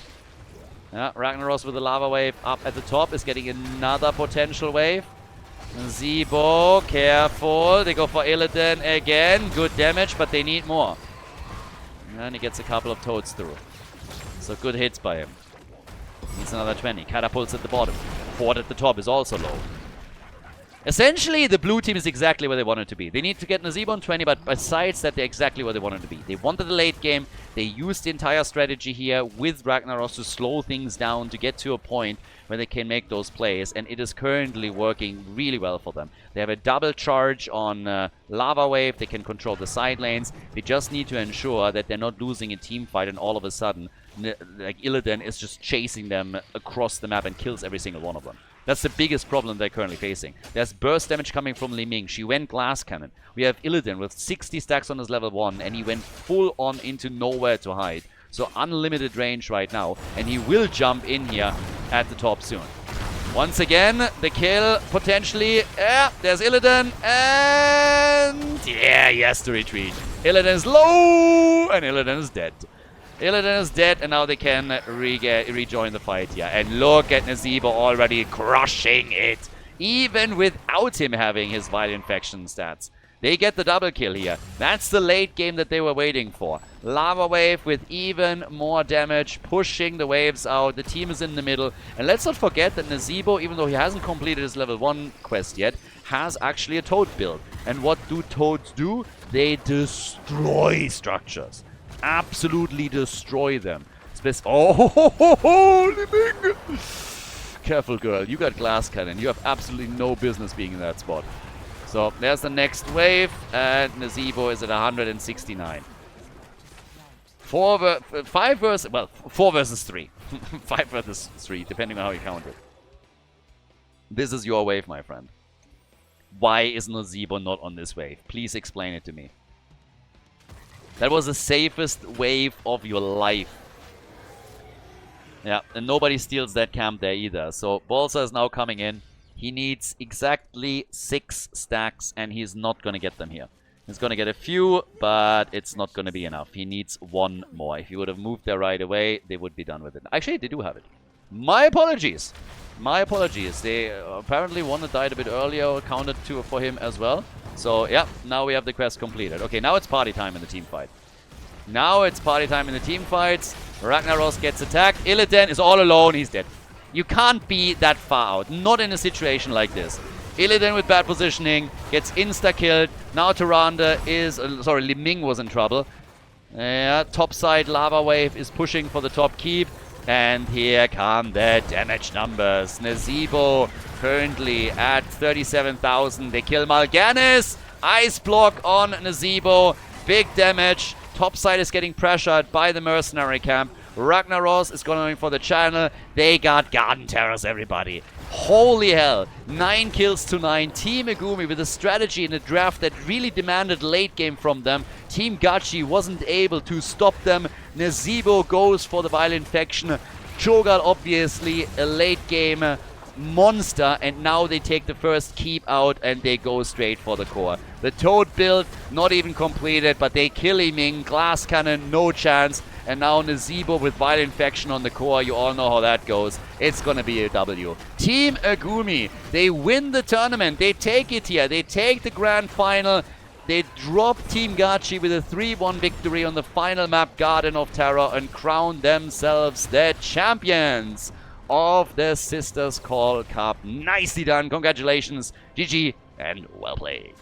Yeah, Ragnaros with the Lava Wave up at the top is getting another potential wave. Nazeebo, careful. They go for Illidan again. Good damage, but they need more. And he gets a couple of toads through. So good hits by him. Needs another 20. Catapults at the bottom. Fort at the top is also low. Essentially, the blue team is exactly where they wanted to be. They need to get Nazeebo on 20, but besides that, they're exactly where they wanted to be. They wanted the late game. They used the entire strategy here with Ragnaros to slow things down to get to a point where they can make those plays, and it is currently working really well for them. They have a double charge on Lava Wave. They can control the side lanes. They just need to ensure that they're not losing a team fight, and all of a sudden, like Illidan is just chasing them across the map and kills every single one of them. That's the biggest problem they're currently facing. There's burst damage coming from Li Ming. She went Glass Cannon. We have Illidan with 60 stacks on his level 1, and he went full on into nowhere to hide. So unlimited range right now, and he will jump in here at the top soon. Once again, the kill potentially. Yeah, there's Illidan, and yeah, he has to retreat. Illidan is low, and Illidan is dead. Illidan is dead, and now they can rejoin the fight here. And look at Nazeebo already crushing it, even without him having his Vile Infection stats. They get the double kill here. That's the late game that they were waiting for. Lava Wave with even more damage, pushing the waves out. The team is in the middle. And let's not forget that Nazeebo, even though he hasn't completed his level 1 quest yet, has actually a Toad build. And what do Toads do? They destroy structures. Absolutely destroy them. Oh, Li Ming! Careful, girl. You got Glass Cannon. You have absolutely no business being in that spot. So there's the next wave, and Nazeebo is at 169. 4 versus 3. 5 versus 3, depending on how you count it. This is your wave, my friend. Why is Nazeebo not on this wave? Please explain it to me. That was the safest wave of your life. Yeah, and nobody steals that camp there either. So Balsa is now coming in. He needs exactly 6 stacks, and he's not going to get them here. He's going to get a few, but it's not going to be enough. He needs 1 more. If he would have moved there right away, they would be done with it. Actually, they do have it. My apologies. My apologies. They apparently one that died a bit earlier counted for him as well. So, yeah, now we have the quest completed. Okay, now it's party time in the team fight. Now it's party time in the team fights. Ragnaros gets attacked. Illidan is all alone. He's dead. You can't be that far out. Not in a situation like this. Illidan with bad positioning gets insta-killed. Now Tyrande is... sorry, Li Ming was in trouble. Yeah, top side Lava Wave is pushing for the top keep. And here come the damage numbers. Nazeebo currently at 37,000. They kill Mal'Ganis. Ice block on Nazeebo. Big damage. Top side is getting pressured by the mercenary camp. Ragnaros is going for the channel. They got Garden Terrors, everybody. Holy hell. 9 kills to 9. Team Megumi with a strategy in a draft that really demanded late game from them. Team Gachi wasn't able to stop them. Nazeebo goes for the Vile Infection. Cho'Gath, obviously, a late game monster, and now they take the first keep out and they go straight for the core. The Toad build, not even completed, but they kill Li Ming. Glass Cannon, no chance. And now Nazeebo with Vile Infection on the core. You all know how that goes. It's gonna be a W. Team Agumi, they win the tournament. They take it here. They take the grand final. They drop Team Gachi with a 3-1 victory on the final map, Garden of Terror, and crown themselves the champions of the Sisters Call Cup. Nicely done. Congratulations. GG and well played.